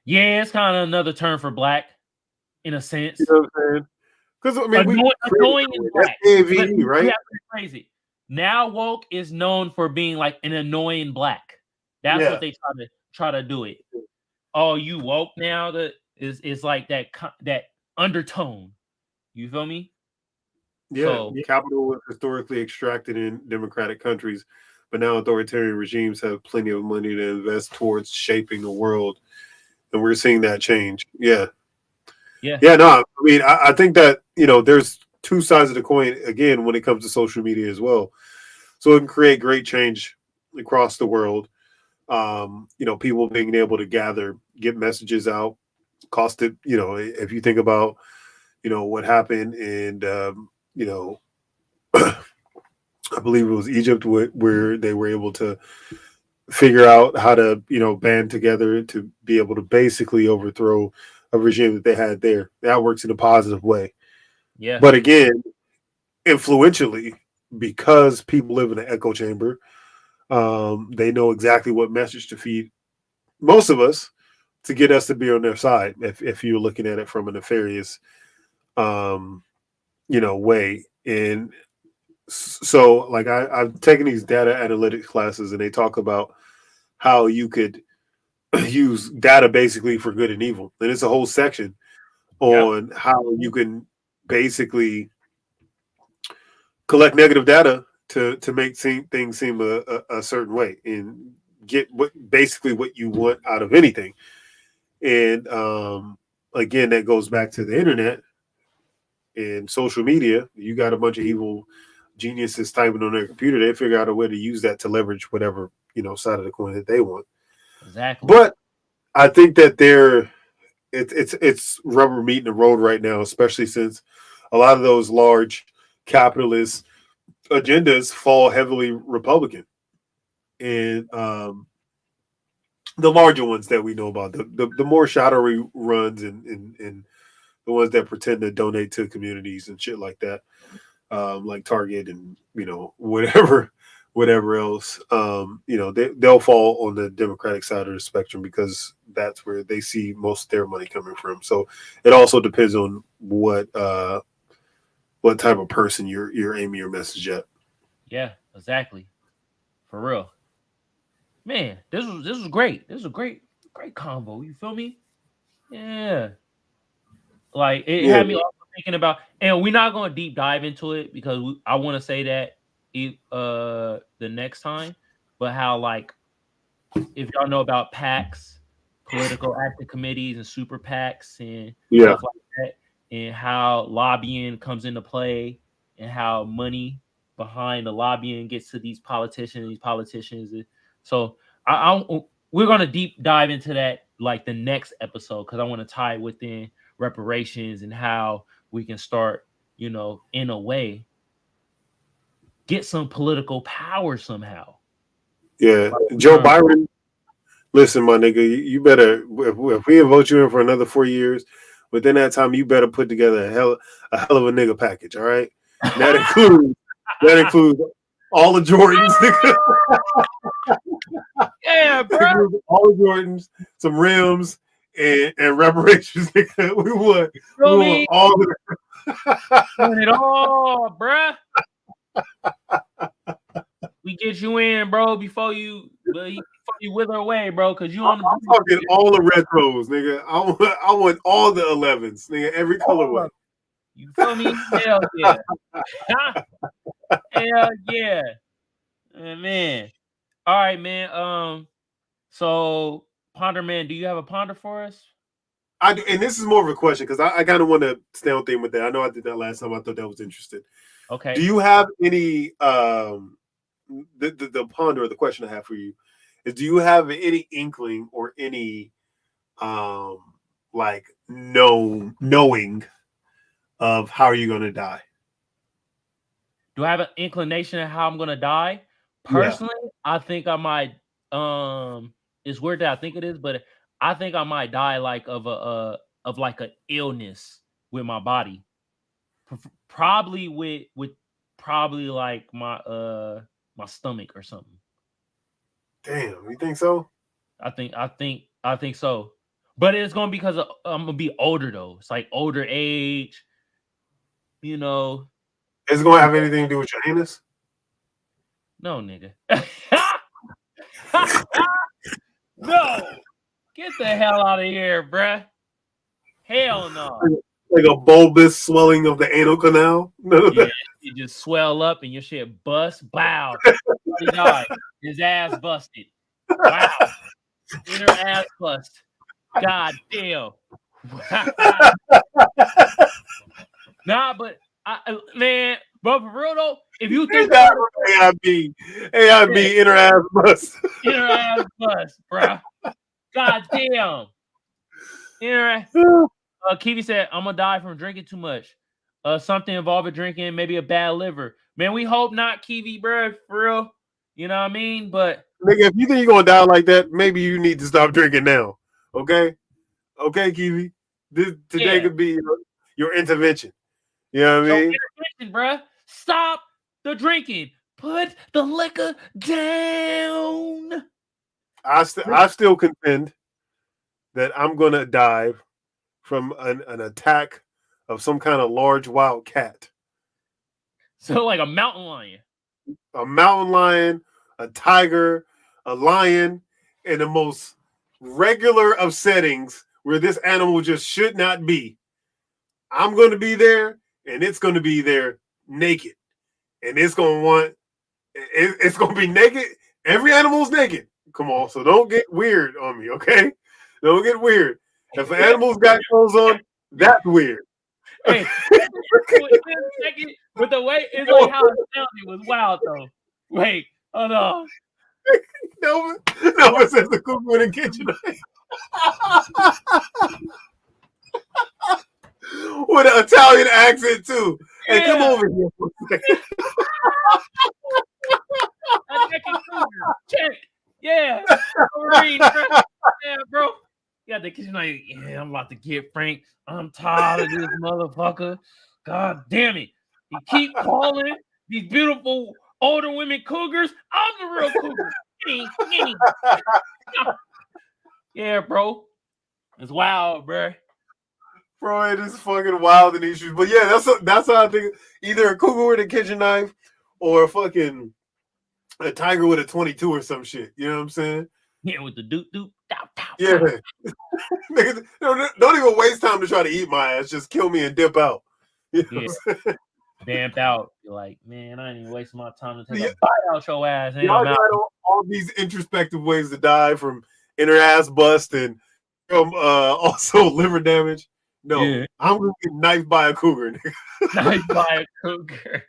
Yeah, it's kind of another term for Black, in a sense. You know what I'm saying? Because I mean, annoying and black. AVE, right? Yeah, crazy. Now woke is known for being like an annoying black. That's what they try to do it. Oh, you woke now? That is like that undertone. You feel me? Yeah, so, capital was historically extracted in democratic countries, but now authoritarian regimes have plenty of money to invest towards shaping the world, and we're seeing that change. Yeah. No, I mean, I think that there's two sides of the coin again when it comes to social media as well. So it can create great change across the world. People being able to gather, get messages out, costed. If you think about, what happened in I believe it was Egypt where they were able to figure out how to, band together to be able to basically overthrow a regime that they had there. That works in a positive way. Yeah. But again, influentially, because people live in an echo chamber, they know exactly what message to feed most of us to get us to be on their side. If you're looking at it from a nefarious, way. And so like I've taken these data analytics classes and they talk about how you could use data basically for good and evil. And it's a whole section on how you can basically collect negative data to make things seem a certain way and get what you want out of anything. And again, that goes back to the internet and social media. You got a bunch of evil geniuses typing on their computer. They figure out a way to use that to leverage whatever side of the coin that they want. Exactly. But I think that it's rubber meeting the road right now, especially since a lot of those large capitalist agendas fall heavily Republican, and the larger ones that we know about, the more shadowy runs and the ones that pretend to donate to communities and shit like that, like Target and whatever else, they'll fall on the Democratic side of the spectrum because that's where they see most of their money coming from. So it also depends on what type of person you're aiming your message at. Yeah, exactly. For real. Man, this was great. This was a great combo. You feel me? Yeah. Like it had me also thinking about, and we're not going to deep dive into it because I want to say that the next time, but how like if y'all know about PACs, political active committees, and super PACs and stuff like that, and how lobbying comes into play, and how money behind the lobbying gets to these politicians. So we're gonna deep dive into that like the next episode because I want to tie it within reparations and how we can start, in a way, get some political power somehow. Yeah, Joe Byron. Listen, my nigga, you better, if we vote you in for another 4 years, within that time, you better put together a hell of a nigga package, all right? And that includes all the Jordans, nigga. Yeah, bro. All the Jordans, some rims, and reparations, nigga. We want all of it. Want it all, bruh. We get you in, bro, before you wither away, bro, because you on the. I'm talking all the retros, nigga. I want all the 11s, nigga, every colorway. You feel me? Hell yeah. Hell yeah. Man. All right, man. So Ponder Man, do you have a ponder for us? I do, and this is more of a question because I kind of want to stay on theme with that. I know I did that last time. I thought that was interesting. Okay. Do you have any the ponder or the question I have for you is, do you have any inkling or any like knowing of how you're gonna die? Do I have an inclination of how I'm gonna die? Personally, I think I might. It's weird that I think it is, but I think I might die like of an illness with my body. Probably with probably like my stomach or something. Damn, you think so? I think so. But it's gonna be because I'm gonna be older though. It's like older age. you know. Is it gonna have anything to do with your anus? No, nigga. No. Get the hell out of here, bruh. Hell no. Like a bulbous swelling of the anal canal? Yeah, you just swell up and your shit bust. Bow. He died. His ass busted. Wow. Inner ass bust. God damn. Nah, but man, but for real though, if you think about AIB, inner ass bust. Inner ass bust, bruh. God damn. Inner Kiwi said, I'm gonna die from drinking too much. Something involving drinking, maybe a bad liver. Man, we hope not, Kiwi, bro. For real. You know what I mean? But nigga, if you think you're gonna die like that, maybe you need to stop drinking now. Okay? Okay, Kiwi. Today could be your intervention. You know what I mean? Intervention, bro. Stop the drinking. Put the liquor down. I still contend that I'm gonna die from an attack of some kind of large wild cat. So like a mountain lion. A mountain lion, a tiger, a lion, in the most regular of settings where this animal just should not be. I'm going to be there, and it's going to be there naked. And it's going to want, it's going to be naked. Every animal's naked. Come on, so don't get weird on me, okay? Don't get weird. If an animal's got clothes on, that's weird. Hey, with the way it's like how it sounded was wild though. Wait, hold on. Nova says the cook in the kitchen. With an Italian accent too. Hey, come over here for a second. Check. Yeah. Yeah, bro. Yeah, the kitchen like, yeah, I'm about to get Frank. I'm tired of this motherfucker. God damn it. He keep calling these beautiful older women cougars. I'm the real cougar. Yeah, bro. It's wild, bro. Bro, it is fucking wild in these shoes. But yeah, that's how I think. Either a cougar with a kitchen knife or a tiger with a 22 or some shit. You know what I'm saying? Yeah, with the doop. Yeah. Niggas, don't even waste time to try to eat my ass. Just kill me and dip out. You know Damp out. You're like, man, I ain't even wasting my time to take a bite out your ass. Y'all got all these introspective ways to die, from inner ass bust and from also liver damage. No, I'm gonna get knifed by a cougar. Knifed by a cougar.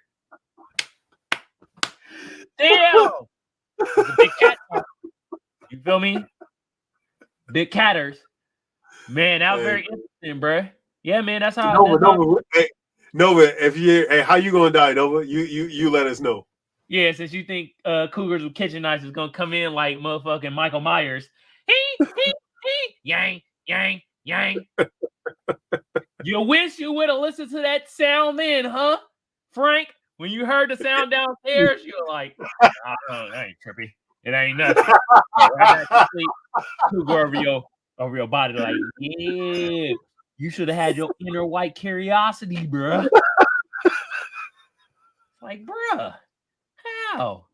Damn! It's a big cat. You feel me? Big catters. Man, that was very interesting, bro. Yeah, man, that's how. Nova, if you how you gonna die, Nova? You let us know. Yeah, since you think cougars with kitchen knives is gonna come in like motherfucking Michael Myers. He, yang, yang, yang. You wish you would have listened to that sound then, huh, Frank? When you heard the sound downstairs, you're like, oh, that ain't trippy. It ain't nothing. Cougar over your body, like, yeah. You should have had your inner white curiosity, bruh. Like, bruh, how?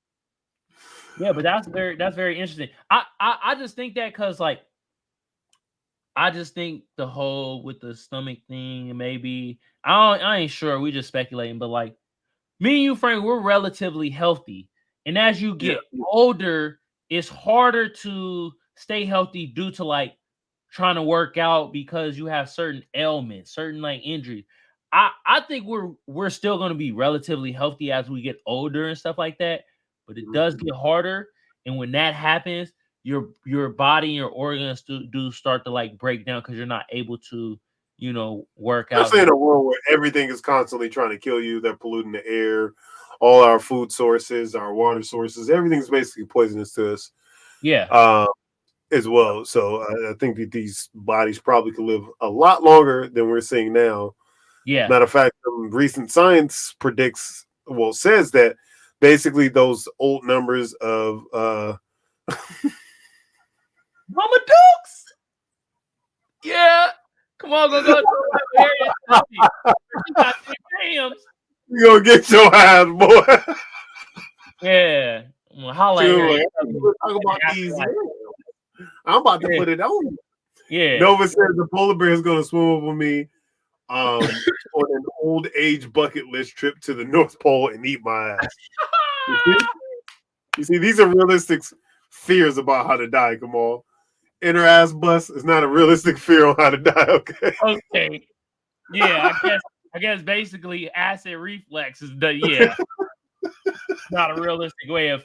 Yeah, but that's very interesting. I just think that because like I just think the whole with the stomach thing, maybe I ain't sure. We just speculating, but like me and you, Frank, we're relatively healthy, and as you get older, it's harder to stay healthy due to like trying to work out because you have certain ailments, certain like injuries. I think we're still going to be relatively healthy as we get older and stuff like that, but it does get harder, and when that happens, your body and your organs do start to like break down because you're not able to, work out. Especially in a world where everything is constantly trying to kill you. They're polluting the air, all our food sources, our water sources, everything's basically poisonous to us. Yeah. As well. So I think that these bodies probably could live a lot longer than we're seeing now. Yeah. Matter of fact, recent science says that basically those old numbers of Mama Dukes. Yeah. Come on, go to Harriet Tubby. She got 10 grams. You gonna get your ass, boy. Yeah. Well, holla at Harriet Tubby. Talk about these. I'm about to put it on you. Yeah. Nova says the polar bear is gonna swim up with me on an old age bucket list trip to the North Pole and eat my ass. You see, these are realistic fears about how to die, Kamal. Inner ass bust is not a realistic fear on how to die, okay? Okay. Yeah, I guess basically acid reflex is not a realistic way of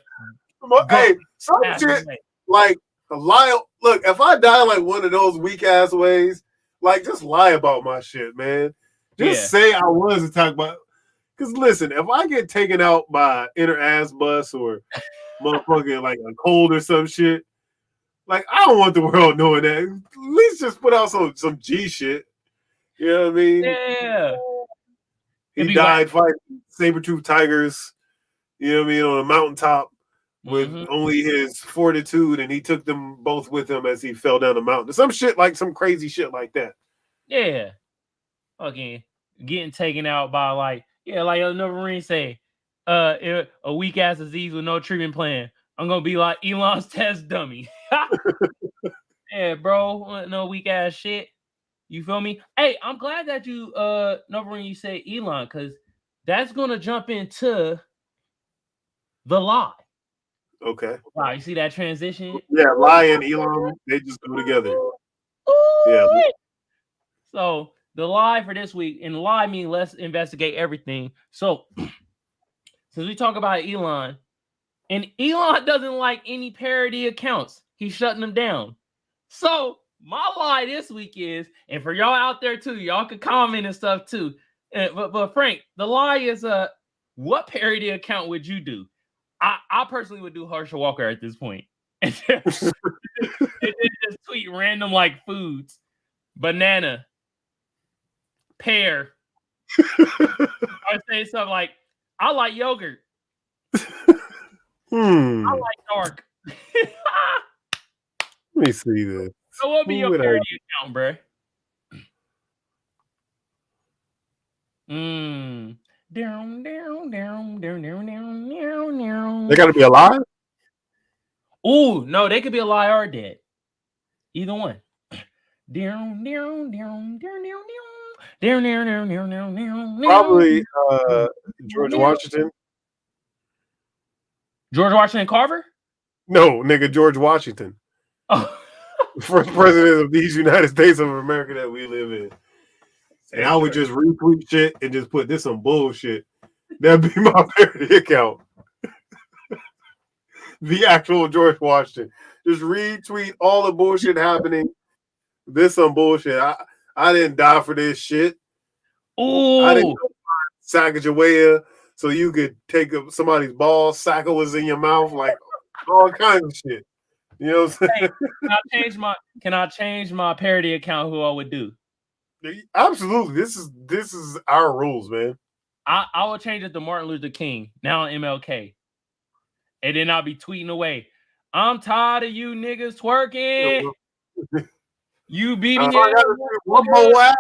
hey, some shit like a lie. Look, if I die like one of those weak ass ways, like just lie about my shit, man. Just say I was and talk about. Because listen, if I get taken out by inner ass bus or motherfucking like a cold or some shit, like I don't want the world knowing that. At least just put out some G shit. You know what I mean? Yeah. He died fighting saber-toothed tigers. You know what I mean, on a mountaintop with only his fortitude, and he took them both with him as he fell down the mountain. Some shit like some crazy shit like that. Yeah. Okay. Getting taken out by like another Marine say, a weak ass disease with no treatment plan. I'm gonna be like Elon's test dummy. Yeah, bro. No weak ass shit. You feel me? Hey, I'm glad that you Marine, you say Elon, because that's gonna jump into the lie. Okay. Wow, you see that transition? Yeah, lie and Elon, they just go together. Yeah. So the lie for this week, and lie means let's investigate everything. So since we talk about Elon, and Elon doesn't like any parody accounts, he's shutting them down. So my lie this week is, and for y'all out there too, y'all can comment and stuff too. But Frank, the lie is what parody account would you do? I personally would do Hershel Walker at this point. And just tweet random like foods. Banana. Pear. I say something like, I like yogurt. I like dark. Let me see this. So what be your parody account, bro? Down. They gotta be alive? Ooh, no, they could be alive or dead. Either one. Probably George Washington. George Washington Carver? No, nigga, George Washington. Oh. First president of these United States of America that we live in. And I would just retweet shit and just put this some bullshit. That'd be my parody account. The actual George Washington. Just retweet all the bullshit happening. This some bullshit. I didn't die for this shit. Ooh. I didn't Sacagawea so you could take somebody's ball. Sacca was in your mouth, like all kinds of shit. You know what I'm saying? Hey, can I change my parody account? Who I would do? Absolutely. This is our rules, man. I would change it to Martin Luther King. Now MLK. And then I'll be tweeting away. I'm tired of you niggas twerking. You beat me. One more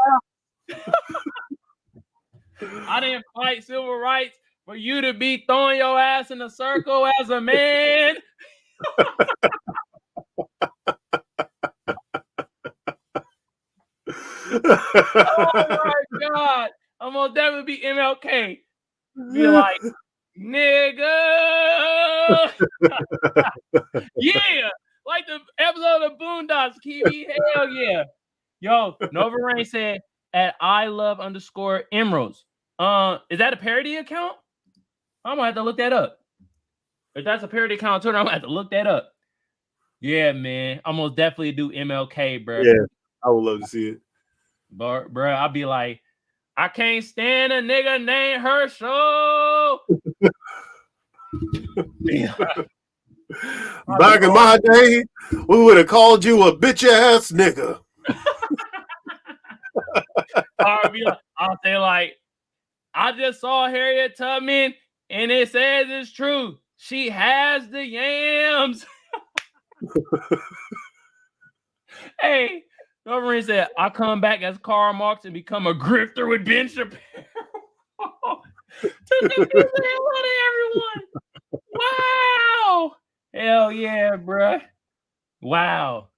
I didn't fight civil rights for you to be throwing your ass in a circle as a man. Oh my God. I'm gonna definitely be MLK. Be like, nigga. Yeah. Like the episode of Boondocks, Kiwi. Hell yeah. Yo, Nova Rain said at @ILove_emeralds. Is that a parody account? I'm gonna have to look that up. If that's a parody account on Twitter, I'm gonna have to look that up. Yeah, man. I'm gonna definitely do MLK, bro. Yeah, I would love to see it. But bro, I'll be like, I can't stand a nigga named Hershel. Back in my day, we would have called you a bitch ass nigga. I'll say like, I just saw Harriet Tubman and it says it's true. She has the yams. Hey, Wolverine said, "I come back as Karl Marx and become a grifter with Ben Shapiro." To confuse the hell out of everyone. Wow. Hell yeah, bruh. Wow.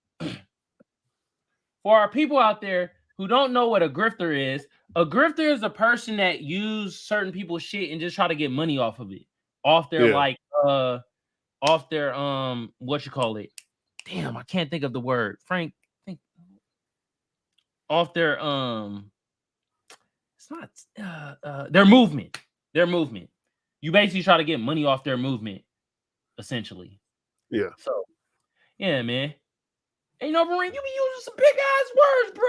For our people out there who don't know what a grifter is a person that use certain people's shit and just try to get money off of it. Off their off their what you call it? Damn, I can't think of the word. Frank, think off their it's not their movement. Their movement. You basically try to get money off their movement, essentially. Yeah. So, yeah, man. And, you know, Marine, you be using some big ass words, bro.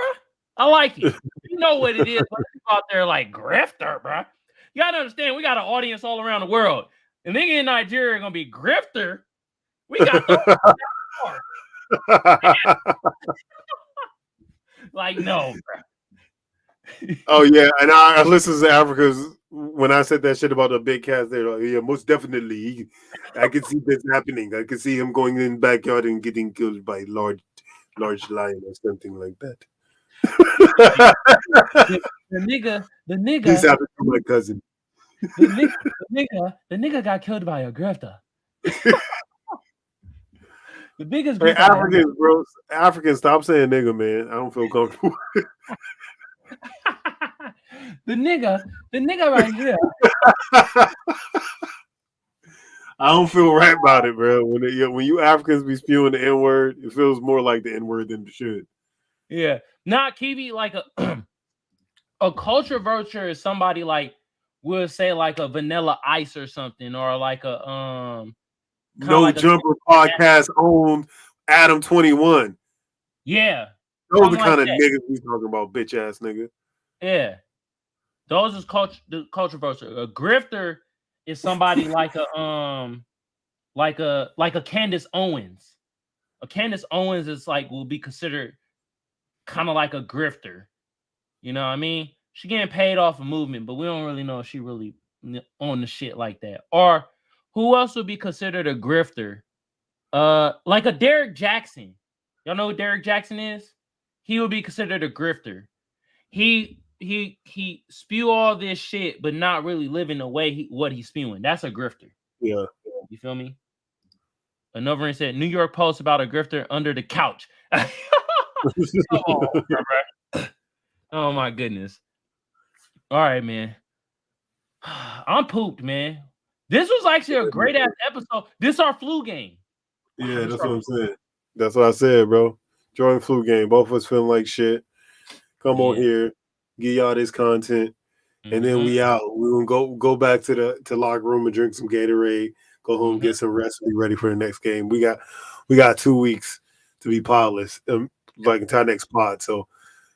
I like it. You know what it is. Out there like grifter, bro. You gotta understand, we got an audience all around the world. And nigga in Nigeria are gonna be grifter. We got like, no, bro. Oh yeah, and I listen to Africa's when I said that shit about the big cats. They're like, yeah, most definitely. I can see this happening. I can see him going in the backyard and getting killed by large lion or something like that. the nigga. This happened to my cousin. The nigga got killed by a grifter. The biggest hey, Africans, bro. Africans, stop saying nigga, man. I don't feel comfortable. the nigga right here. I don't feel right about it, bro. When you Africans be spewing the N word, it feels more like the N word than it should. Yeah, not Kiwi. Like a culture vulture is somebody like we'll say like a Vanilla Ice or something, or like a No like Jumper podcast owned Adam 21. Yeah, those are the kind of niggas we talking about, bitch ass nigga. Yeah, those is the culture vulture. A grifter is somebody like a Candace Owens. A Candace Owens is like will be considered kind of like a grifter. You know what I mean? She getting paid off a movement, but we don't really know if she really on the shit like that. Or who else would be considered a grifter? Like a Derek Jackson. Y'all know who Derek Jackson is? He would be considered a grifter. He spew all this shit, but not really living the way what he's spewing. That's a grifter. Yeah. You feel me? Another one said New York Post about a grifter under the couch. Oh my goodness. All right, man. I'm pooped, man. This was actually a great ass episode. This is our flu game. Yeah, that's what I'm saying. That's what I said, bro. Join flu game. Both of us feeling like shit. Come on here, get y'all this content, and then we out. We're gonna go back to the locker room and drink some Gatorade. Go home, get some rest, and be ready for the next game. We got 2 weeks to be powerless, like until next pod. So,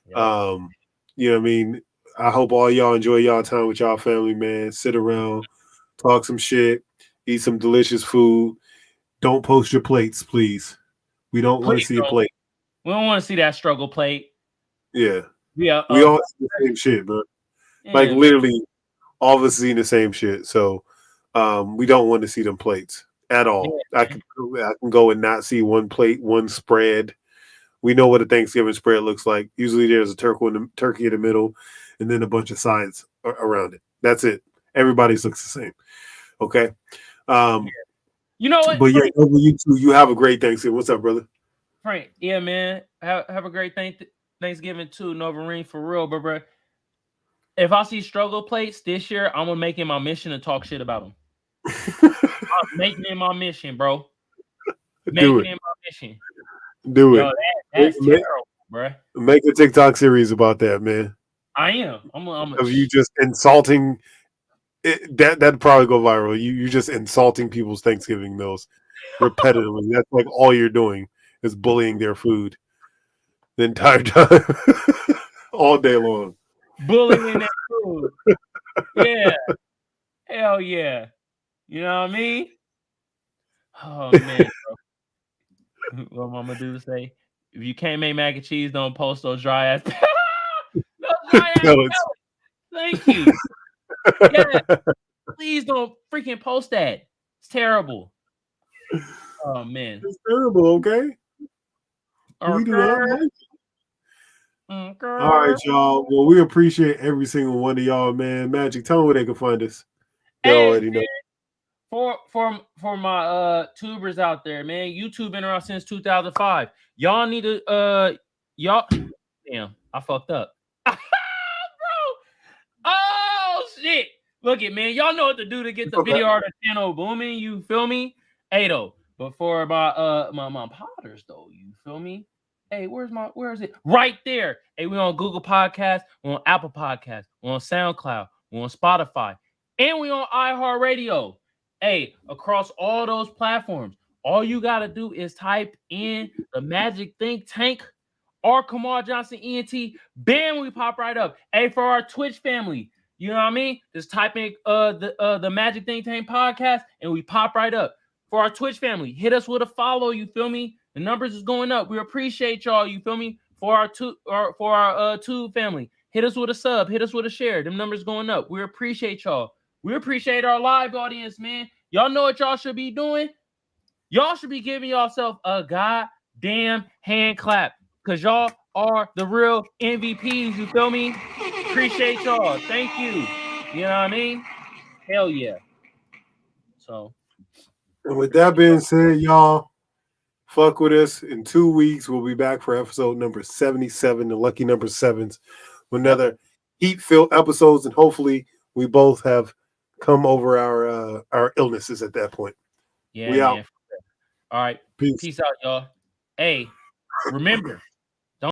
you know what I mean. I hope all y'all enjoy y'all time with y'all family, man. Sit around, talk some shit, eat some delicious food. Don't post your plates, please. We don't want to see a plate. We don't want to see that struggle plate. Yeah. Yeah. We all see the same shit, bro. Yeah, like literally all of us seeing the same shit. So we don't want to see them plates at all. Yeah. I can go and not see one plate, one spread. We know what a Thanksgiving spread looks like. Usually there's a turkey in the middle and then a bunch of sides around it. That's it. Everybody's looks the same. Okay. You know what? But yeah, over you two, you have a great Thanksgiving. What's up, brother? Frank, yeah, man. Have a great Thanksgiving too, Novarine, for real, bro. If I see struggle plates this year, I'm gonna make it my mission to talk shit about them. I'm making it my mission, bro. Making it my mission. Do it. That's terrible, bro. Make a TikTok series about that, man. I am. I'm of you just insulting. That'd probably go viral. You just insulting people's Thanksgiving meals repetitively. That's like all you're doing is bullying their food the entire time, all day long. Bullying their food. Yeah. Hell yeah. You know what I mean? Oh man. What Mama do say? If you can't make mac and cheese, don't post those dry ass. Pellets. Thank you. Yeah. Please don't freaking post that. It's terrible. Oh man. It's terrible, okay? We do not like it. All right, y'all. Well, we appreciate every single one of y'all, man. Magic, tell them where they can find us. They already know. For my tubers out there, man, YouTube been around since 2005. Y'all need to y'all damn, I fucked up. Bro. Oh shit. Look it, man. Y'all know what to do to get the video artist channel booming, you feel me? Hey though, but for my potters though, you feel me? Hey, where is it? Right there. Hey, we on Google Podcasts, we on Apple Podcasts, we on SoundCloud, we on Spotify, and we on iHeartRadio. Hey, across all those platforms, all you gotta do is type in the Magic Think Tank or Kamal Johnson ENT. Bam, we pop right up. Hey, for our Twitch family, you know what I mean? Just type in the Magic Think Tank podcast, and we pop right up. For our Twitch family, hit us with a follow. You feel me? The numbers is going up. We appreciate y'all. You feel me? For our Tube family, hit us with a sub. Hit us with a share. Them numbers going up. We appreciate y'all. We appreciate our live audience, man. Y'all know what y'all should be doing. Y'all should be giving yourself a goddamn hand clap, because y'all are the real MVPs. You feel me? Appreciate y'all. Thank you. You know what I mean? Hell yeah. So. And with that being said, y'all, fuck with us. In 2 weeks, we'll be back for episode number 77, the lucky number 7s, with another heat-filled episodes, and hopefully we both have come over our illnesses at that point. Yeah, we man. out. All right. Peace out, y'all. Hey, remember,